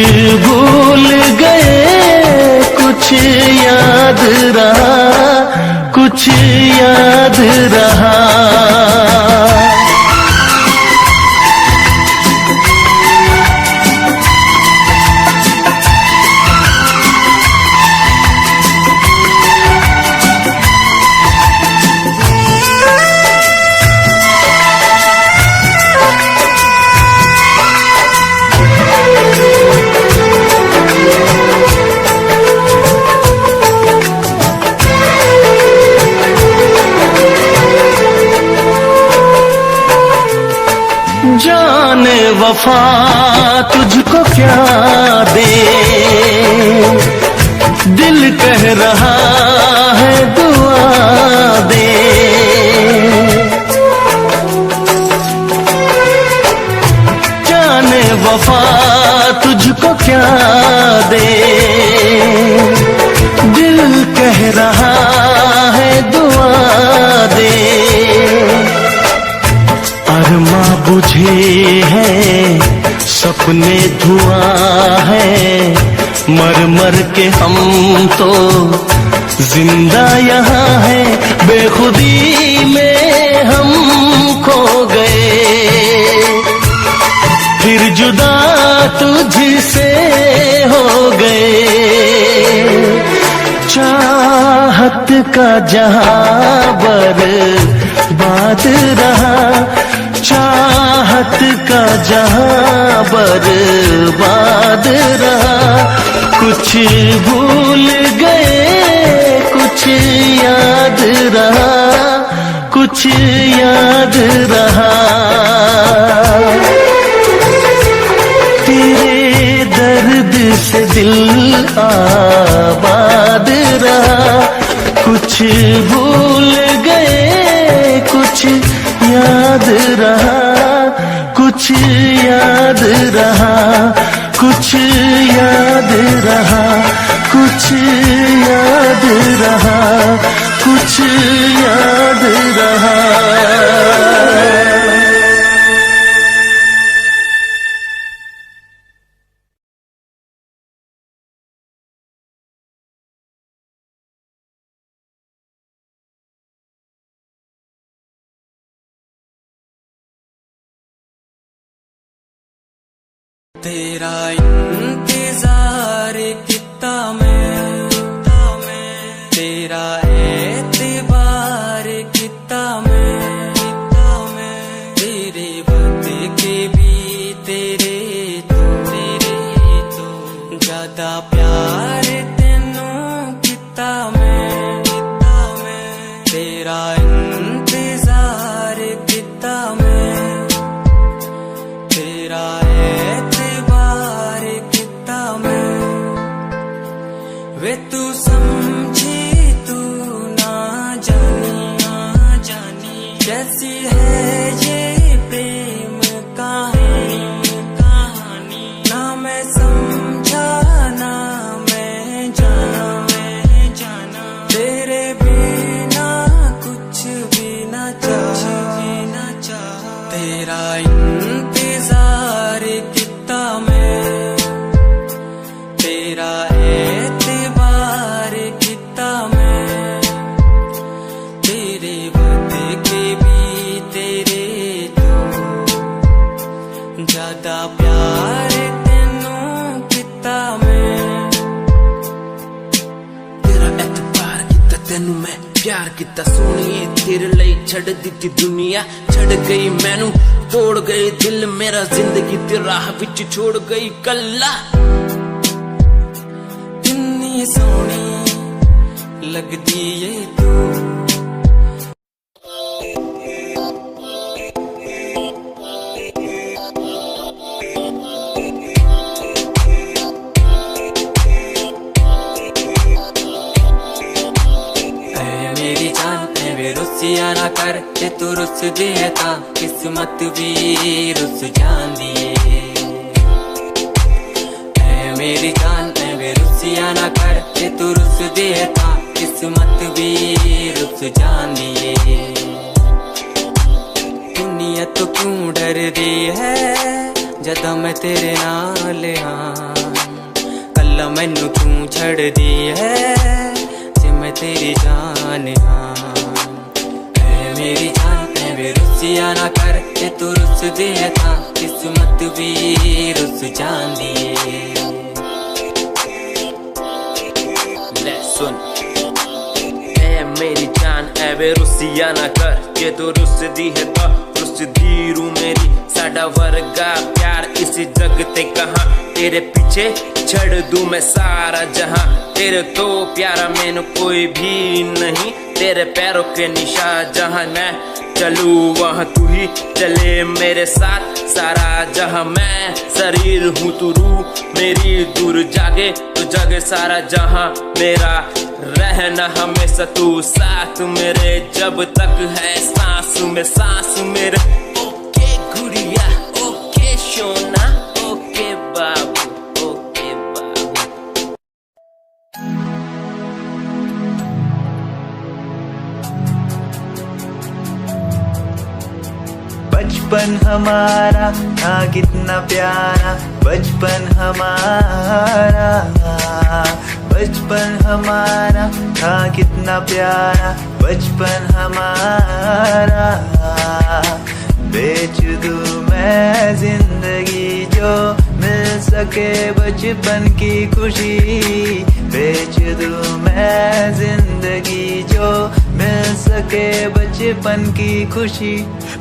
भूल गए कुछ याद रहा, कुछ याद रहा। जाने वफा तुझको क्या दे, दिल कह रहा है दुआ दे। जाने वफा तुझको क्या दे, दिल कह रहा है दुआ दे। अरमा बुझे हैं सपने धुआं है, मर मर के हम तो जिंदा यहाँ है। बेखुदी में हम खो गए, फिर जुदा तुझसे हो गए। चाहत का जहां बर्बाद रहा, चाहत का जहां बर्बाद रहा। कुछ भूल गए कुछ याद रहा, कुछ याद रहा। तेरे दर्द से दिल आबाद रहा, कुछ भूल गए कुछ याद रहा, कुछ याद रहा, कुछ याद रहा, कुछ याद रहा, कुछ याद रहा। तेरा इंतजार कितना मैं तेरा है के भी तेरे तो ज्यादा प्यार तेनू किता मैं तेरा इंतजार किता मैं तेरा एतबार किता मैं वे तू समझी तू ना जानी कैसी है ये प्रेम कहानी ना मैं समझा ना मैं जाना तेरे बिना कुछ भी ना चाह तेरा इंतजार किता मैं तेरा एतबार किता मैं तेरे बदले भी तेरे तो ज्यादा प्यार तेनू किता मैं तेरा एतबार किता तेनू मैं प्यार किता सोनिए तेरे लिए छड़ दी दुनिया छड़ गई मैनू तोड़ गई दिल मेरा जिंदगी तेरी राह विच छोड़ गई कल्ला कितनी सोनी लगदी ये तू मेरी जान वे रुसिया ना कर ते तू रुस दिए ता किस्मत भी रुस जांदी है मेरी जान वे रुसिया ना कर ते तू रुस दिए ता किस्मत भी रुस जांदी है दुनिया तो क्यों डर दी है जदा मैं तेरे नाल हां कल्ला मैनू क्यों छड़ दी है मैं तेरी जान हाँ मेरी जान वे रुसिया ना कर ते तू रुस दिए था किस्मत भी रुस जांदी ले सुन ए मेरी जान ए वे रुसिया ना कर जे तू रुस दी है तो रुस दी रू मेरी साडा वर्गा प्यार इस जग ते कहां तेरे पीछे छड़ दूं मैं सारा जहां तेरे तो प्यारा मैनू कोई भी नहीं तेरे पैरों के निशान जहां मैं चलूं वहां तू ही चले मेरे साथ सारा जहां मैं शरीर हूँ तू रूह मेरी दूर जागे तो जागे सारा जहां मेरा रहना हमेशा तू साथ मेरे जब तक है सांस में सांस मेरे ओके गुड़िया ओके सोना ओके बाबू ओके बाबू बचपन हमारा था कितना प्यारा बचपन हमारा बचपन हमारा था कितना प्यारा बचपन हमारा बेच दूं मैं जिंदगी जो मिल सके बचपन की खुशी बेच दूं मैं जिंदगी जो मिल सके बचपन की खुशी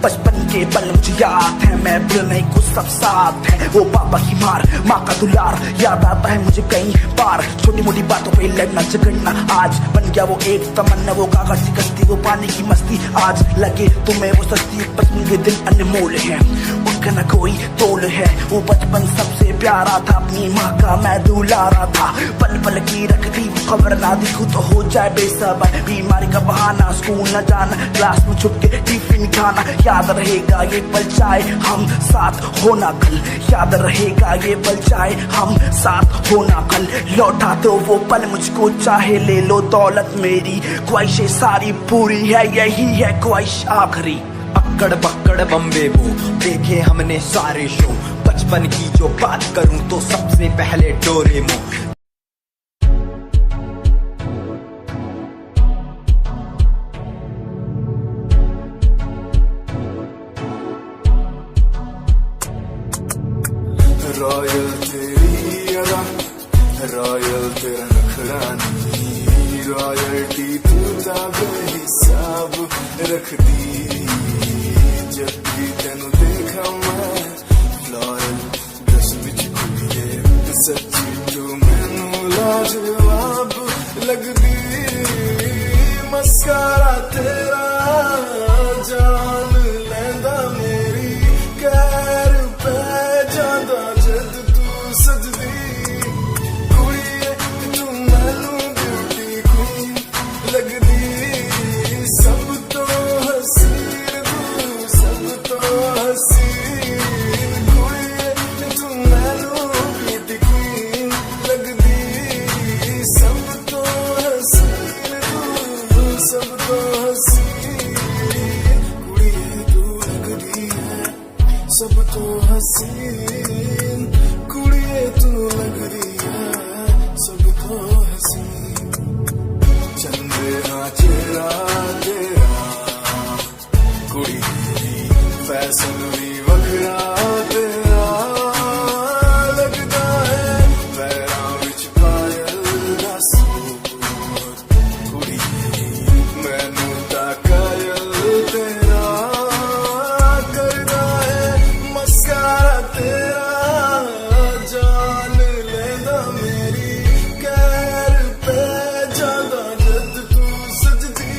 बचपन के पल मुझे याद है मैं भूल नहीं कुछ सब साथ है वो पापा की मार माँ का दुलार याद आता है मुझे कई बार छोटी मोटी बातों पे लड़ना झगड़ना आज बन गया वो एक तमन्ना वो कागज की कश्ती वो पानी की मस्ती आज लगे तुम्हें वो सस्ती बचपन के दिन अनमोल है उनका न कोई तोल है वो बचपन सबसे प्यारा था अपनी माँ का मैं दुलारा था पल पल की रखती खबर ना दिखूं तो हो जाए बेसबर बीमारी का बहाना स्कूल न जाना क्लास में छुप के टिफिन खाना याद रहेगा ये पल चाहे हम साथ होना कल याद रहेगा ये पल चाहे हम साथ होना कल लौटा दो वो पल मुझको चाहे ले लो दौलत मेरी ख्वाहिशें सारी पूरी है यही है ख्वाहिश आखिरी अक्कड़ बक्कड़ बम्बे वो देखे हमने सारे शो बचपन की जो बात करूं तो सबसे पहले डोरेमोन रॉयल तेरी अदा रॉयल तेरा नखरानी रॉयल्टी तू हिसाब रख दी जब भी तेनू देखा मैं सच्ची तू मैनू लाजवाब लगदी मस्कारा तेरा जान लैंदा मेरी कैर पै जांदा जद तू सजदी कुड़िए तू मैनू ब्यूटी क्वीन लगदी सब तो हसीन तू सब तो हसीन कुड़िए तू मैनू ब्यूटी क्वीन लगदी सब तो हसीन तू सब तो हसीन कुड़िए तू लगदी है सब तो हसीन कुड़िए तू लगदी है सब तो हसीन चंद्रा चेहरा तेरा कुड़ी फैशन भी वखरा तेरा लगदा है पैरां विच पायल दा सूट कुड़ी मैनू तां कायल तेरा करदा है मस्कारा तेरा जान लैंदा मेरी कैर पै जांदा जद तू सजदी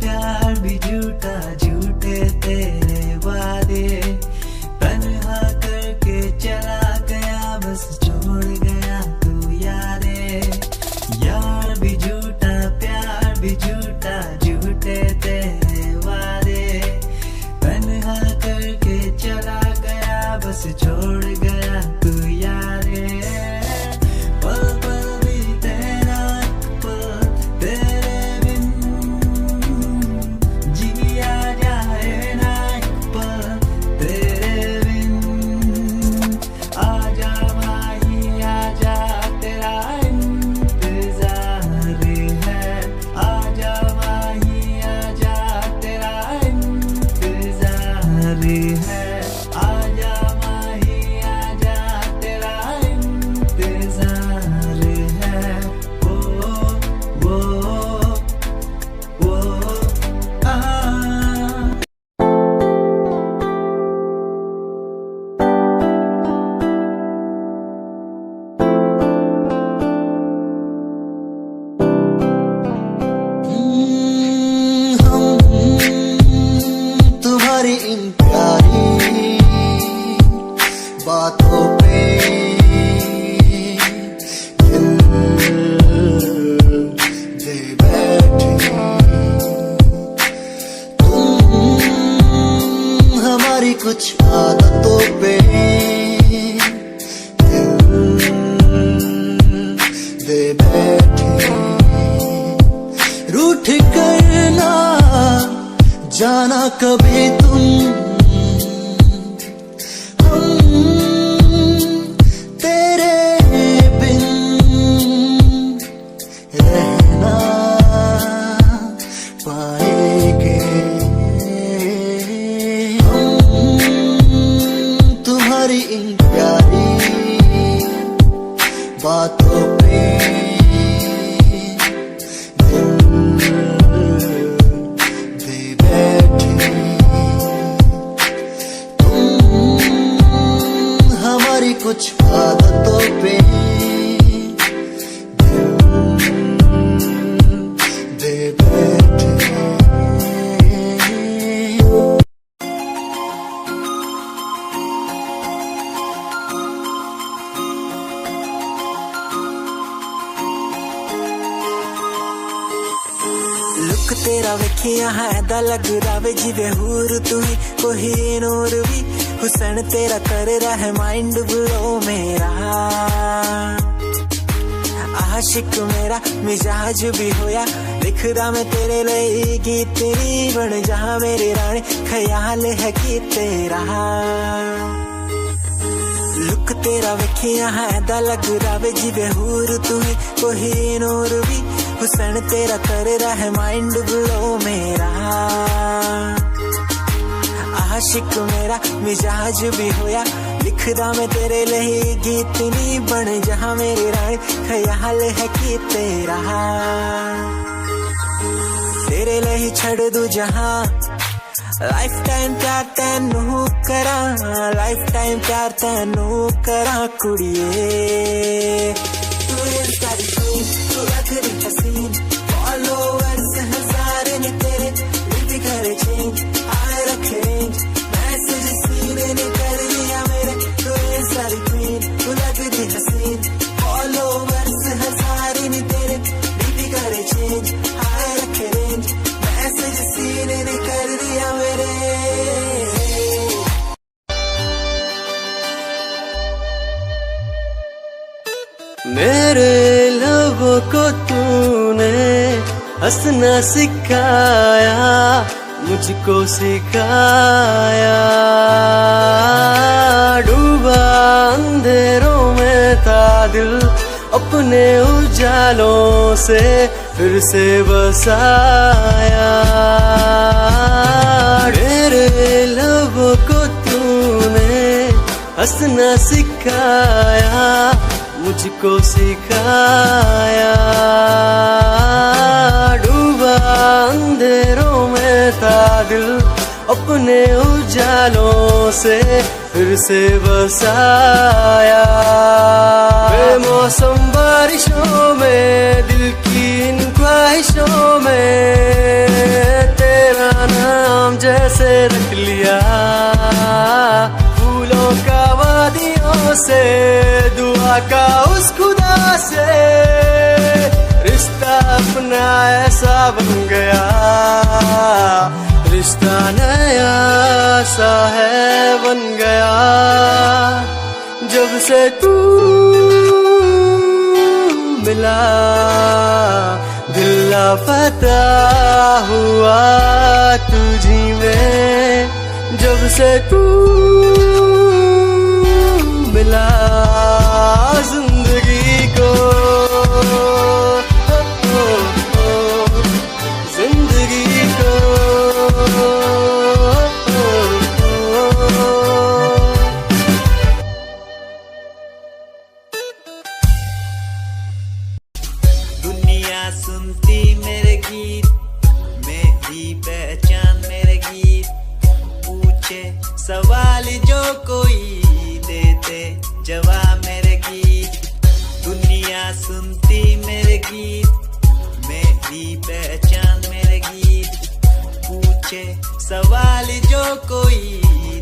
प्यार भी झूठा झूठे तेरे वादे तन्हा करके चला गया बस छोड़ गया तू यार भी झूठा प्यार भी झूठा झूठे तेरे वादे तन्हा करके चला गया बस छोड़ गया तू यारे पल पल भी तेरा पल तेरे बिन जिया जाए ना पल तेरे बिन आजा माही आजा तेरा इंतजार है आजा माही आजा तेरा इंतजार है आजा माही आजा तेरा इंतजार है वो आ तुम्हारी इन प्यारी बातों पे दिल दे बैठे तुम हमारी कुछ आदतों पे दिल दे बैठे रूठ करना जाना कभी तुम हम तेरे बिन रहना पाएंगे हम तुम्हारी इन प्यारी बातों पे दिल दे बैठे तुम हमारी कुछ आदतों पे दिल दे बैठे लुक तेरा वेखिया है दा लगदा वे जिवे हूर तू ही कोई नूर भी हुसन तेरा कर रहा है माइंड ब्लो मेरा आशिक मेरा मिजाज भी होया लिखदा मैं तेरे लिए गीत तेरी बन जा मेरे रानी ख्याल है कि तेरा लुक रुख तेरा वेखिया है दा लग रावे जिवे हूर तू है कोई नूर भी हुसैन तेरा कर रहा है माइंड ब्लो मेरा आशिक मेरा मिजाज भी होया लिखदा मैं तेरे लिए गीत नहीं बन जहां मेरी रानी ख्याल है कि तेरा तेरे लिए छड़ दू जहां लाइफ टाइम प्यार तेनू करा लाइफ टाइम प्यार तेनू करा कुड़िए तू सारी तू रखदी हसीन फॉलोअर्स हजार ने तेरे लिपि करे चेंज आए रखे मैसेज सीने ने कर दिया मेरे तू सारी क्वीन तू लगदी हसीन फॉलोअर्स हजार ने तेरे लिपि करे चेंज आए रखे रेंज मैसेज सीने ने कर दिया मेरे मेरे लबों को तूने हंसना सिखाया मुझको सिखाया डूबा अंधेरों में था दिल अपने उजालों से फिर से बसाया मेरे लबों को तूने हंसना सिखाया मुझको सिखाया डूबा अंधेरों में था दिल अपने उजालों से फिर से बसाया बेमौसम बारिशों में दिल की इन ख्वाहिशों में तेरा नाम जैसे रख लिया फूलों का वादियों से दुआ का उस खुदा से रिश्ता अपना ऐसा बन गया रिश्ता नया सा है बन गया जब से तू मिला दिल लापता हुआ तुझी में जब से तू मिला जिंदगी को जिंदगी को दुनिया सुनती मेरे गीत मेरी पहचान मेरे गीत पूछे सवाल जो कोई देते जवाब मेरे गीत दुनिया सुनती मेरे गीत मेरी पहचान मेरे गीत पूछे सवाल जो कोई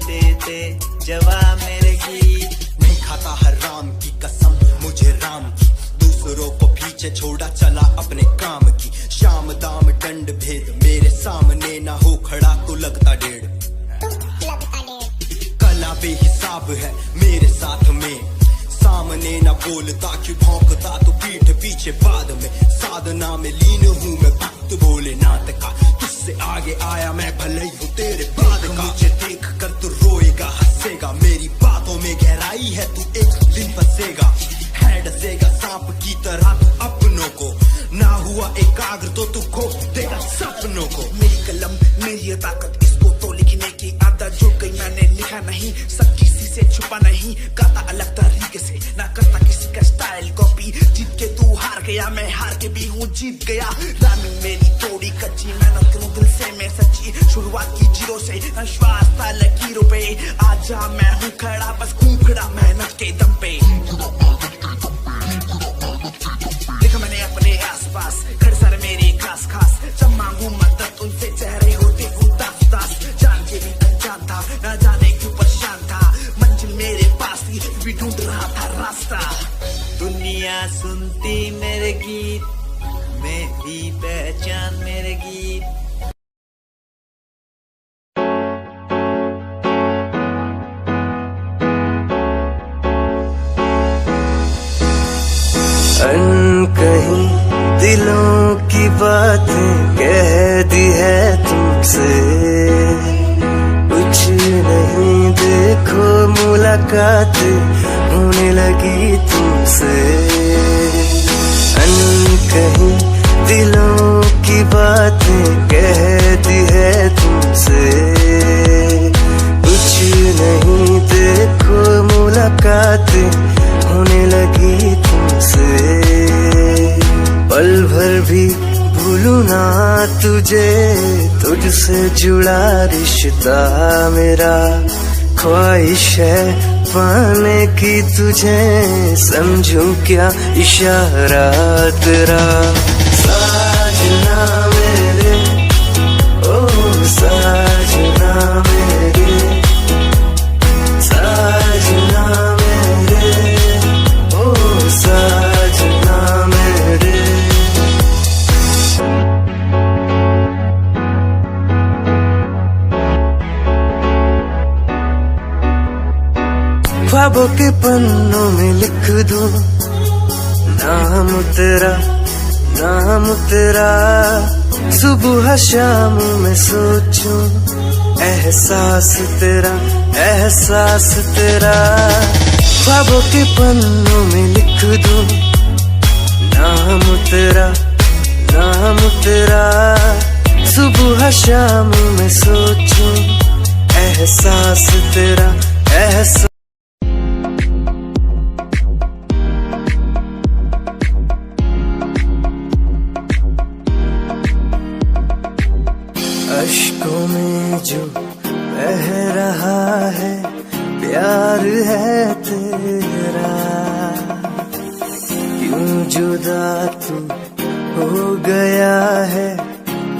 देते जवाब मेरे गीत नहीं खाता हराम की कसम मुझे राम की दूसरों को पीछे छोड़ा चला अपने काम की शाम दाम दंड भेद मेरे सामने ना हो खड़ा तो लगता डेढ़ कला बेहिसाब है मेरे साथ में सामने ना बोलता क्यों भौंकता तो पीठ पीछे बाद में साधना में लीन हूँ मैं भक्त भोलेनाथ का तुझसे आगे आया मैं भले ही हूँ तेरे बाद का मुझे देख कर तू रोएगा हंसेगा मेरी बातों में गहराई है तू एक दिन फंसेगा है डसेगा सांप की तरह तू अपनों को ना हुआ एकाग्र तो तू खो देगा सपनों को मेरी कलम मेरी ये ताकत इसको तो लिखने की आदत जुड़ गई मैंने लिखा नहीं सब किसी से छुपा नहीं गाता अलग तरीके से ना करता किसी का स्टाइल कॉपी जीत के तू हार गया मैं हार के भी हूँ जीत गया रामी मेरी थोड़ी कच्ची मेहनत करूँ दिल से मैं सच्ची शुरुआत की जीरो से विश्वास था लकीरों पे आजा मैं हूँ खड़ा बस खून खड़ा मेहनत के दम पे देखा मैंने अपने आसपास खड़े सारे मेरे खास खास जब मांगू मदद उनसे चेहरे होते उदास उदास जान के भी अनजान था न जाने क्यों परेशान था मंजिल मेरे पास थी भी ढूंढ रहा था रास्ता दुनिया सुनती मेरे गीत मेरी पहचान मेरे गीत कहीं दिलों की बातें कह दी है तुमसे कुछ नहीं देखो मुलाकात होने लगी तुमसे। अनकहीं दिलों की बातें कह दी है तुमसे। कुछ नहीं देखो मुलाकातें होने लगी तुमसे। पल भर भी भूलूं ना तुझे, तुझसे जुड़ा रिश्ता मेरा। ख्वाहिश है पाने की तुझे, समझूं क्या इशारा तेरा। साजना मेरे, ओ साजना मेरे, साजना मेरे, ओ साजना मेरे। ख्वाबों के पन्नों में लिख दूं नाम तेरा, नाम तेरा। सुबह शाम में सोचूं एहसास तेरा, एहसास तेरा। ख्वाबों के पन्नों में लिख दूं नाम तेरा, नाम तेरा। सुबह शाम में सोचूं एहसास तेरा, एहसास। अश्कों में जो बह रहा है प्यार है तेरा। क्यों जुदा तू हो गया है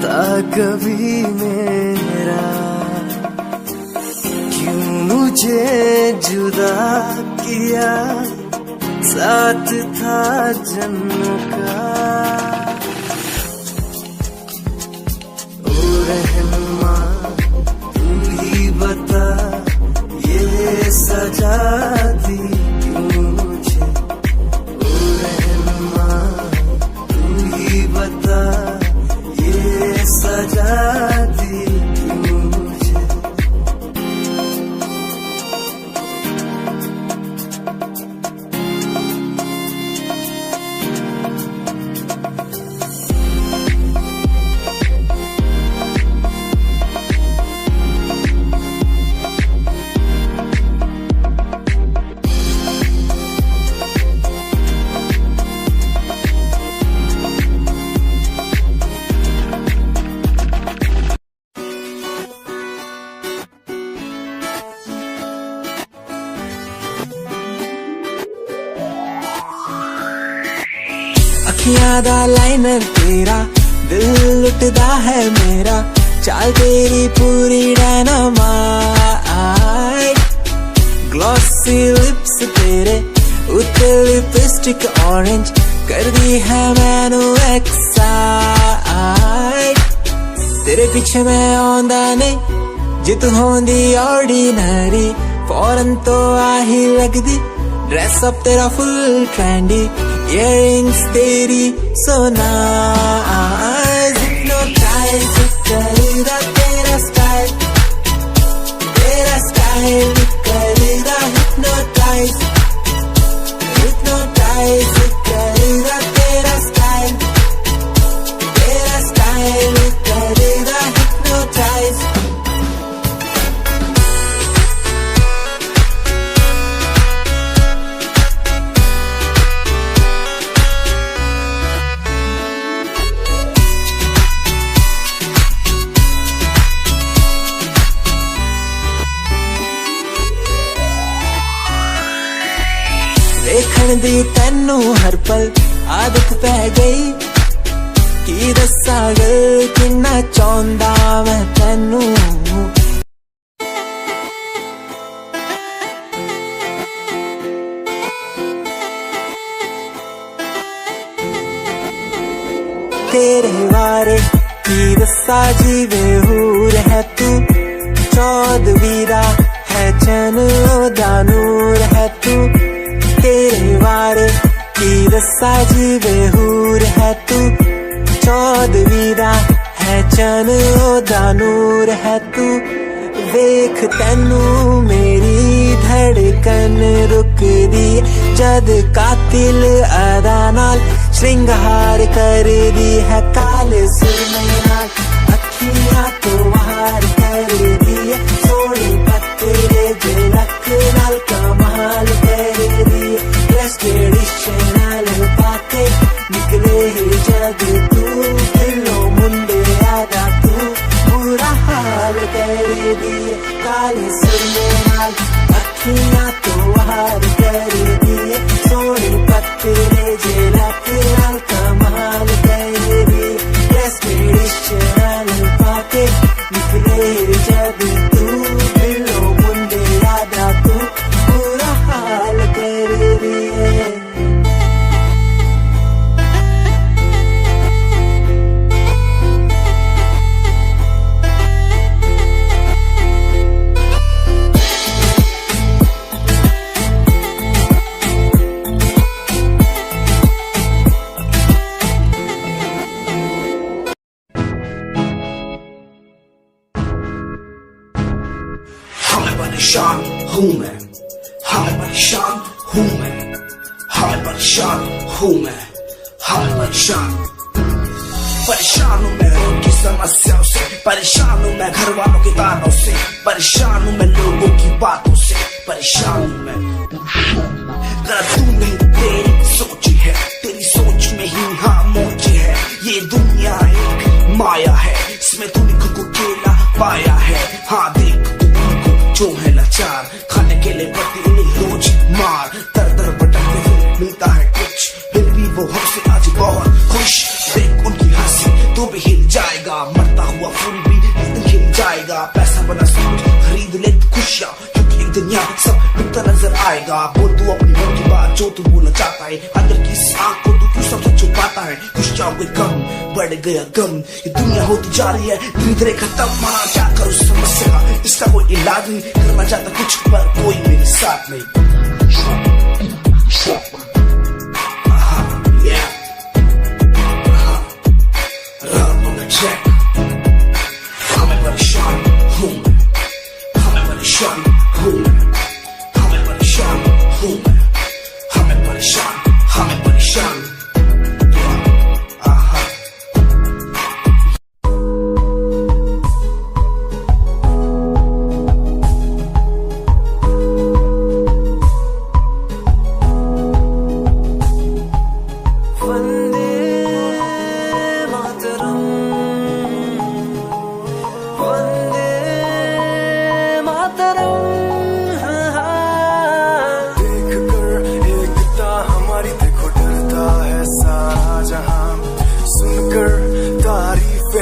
ता कभी मेरा। क्यों मुझे जुदा किया साथ था जन्म का। रहनुमा तू ही बता ये सजा दी क्यों मुझे। ओ रहनुमा तू ही बता ये सजा दी क्यों मुझे। अखियां दा लाइनर तेरा, दिल लुटदा है मेरा। चाल तेरी पूरी डायनामाइट। ग्लॉसी लिप्स तेरे उत्ते लिपस्टिक ऑरेंज कर दी है मैनू एक्साइट। तेरे पीछे मैं आंदा नहीं जे तू होंदी ऑर्डिनरी। फौरन तो आही लगदी ड्रेस अप तेरा फुल ट्रेंडी। इयररिंग्स तेरी so nice, hypnotize करेगा तेरा स्टाइल, तेरा स्टाइल करेगा hypnotize, hypnotize करेगा तेरा स्टाइल, तेरा स्टाइल करेगा hypnotize। देखण दी तैनू हर पल आदत पै गई। की दस्सा गल किन्ना चाहुंदा मैं तैनू। तेरे बारे की दस्सा जीवे हूर है तू। चौदहवीं दा है चैन ओदा नूर है तू। तेरे बारे की दस्सा जीवे हूर है तू। चौदहवीं दा है चैन ओदा नूर है तू। वेख तैनू मेरी धड़कन धड़कन रुकदी जद कातिल अदा नाल श्रृंगार कर दी है काले सुरमे नाल अखियां तो वार कर दी है सोनी पत्ते झलक नाल कमाल कर दी ड्रेस ट्रेडिशनल पाके निकले जग तू दिलो मुंडे आदा तू बुरा हाल कर दी काले सुरमे नाल अखियां तो वार कर दी सोनी पत्ते झलक नाल कमाल कर दी ड्रेस ट्रेडिशनल पाके निकले जग तू दिलो मुंडे आदा तू बुरा हाल कर दी परेशान हूँ मैं, हाँ मैं परेशान हूँ मैं, हाँ मैं परेशान हूँ मैं, हाँ मैं परेशान हूँ मैं उनकी समस्याओं से, परेशान हूँ मैं घर वालों के तानों से, परेशान हूँ मैं लोगों की बातों से, परेशान हूँ मैं। गलत तू नहीं तेरी सोच है, तेरी सोच में ही हाँ मोच है, ये दुनिया एक माया है, इसमें तूने खुद को अकेला पाया है। हाँ देख जो है लाचार, खाने के लिए पड़ती उन्हें रोज मार, दर दर भटकते हुए मिलता है कुछ, फिर भी वो हमसे आज बहुत खुश। देख उनकी हंसी तो भी हिल जाएगा, मरता हुआ फूल भी एक दिन खिल जाएगा, पैसा बना सब कुछ खरीद ले खुशियाँ, क्योंकि एक दिन यहाँ सब मिलता नजर आएगा। बोल तू अपनी मन की बात जो तू बोलना चाहता है, अंदर की आँख को तू क्यों सब छुपाता है। खुशियाँ हुए कम बढ़ गया गम, ये दुनिया होती जा रही है धीरे धीरे खत्म। हाँ क्या करूँ समस्या का, इसका कोई इलाज नहीं, करना चाहता कुछ पर कोई मेरे साथ नहीं। हाँ मैं परेशान हूँ मैं, हाँ मैं परेशान हूँ मैं, हाँ मैं परेशान हूँ मैं, हाँ मैं परेशान, हाँ मैं परेशान।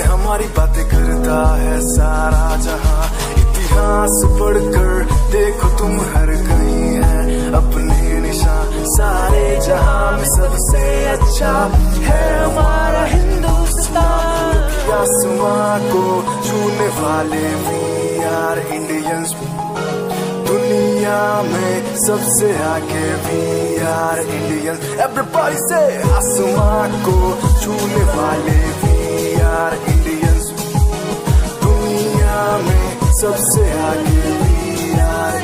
हमारी बातें करता है सारा जहां, इतिहास पढ़कर देखो तुम हर कहीं है अपने निशान, सारे जहां में सबसे अच्छा है हमारा हिंदुस्तान। आसमां को छूने वाले वी आर इंडियंस, दुनिया में सबसे आगे वी आर इंडियंस। एवरीबॉडी से आसमां को छूने वाले वी आर इंडियंस, दुनिया में सबसे आगे वी आर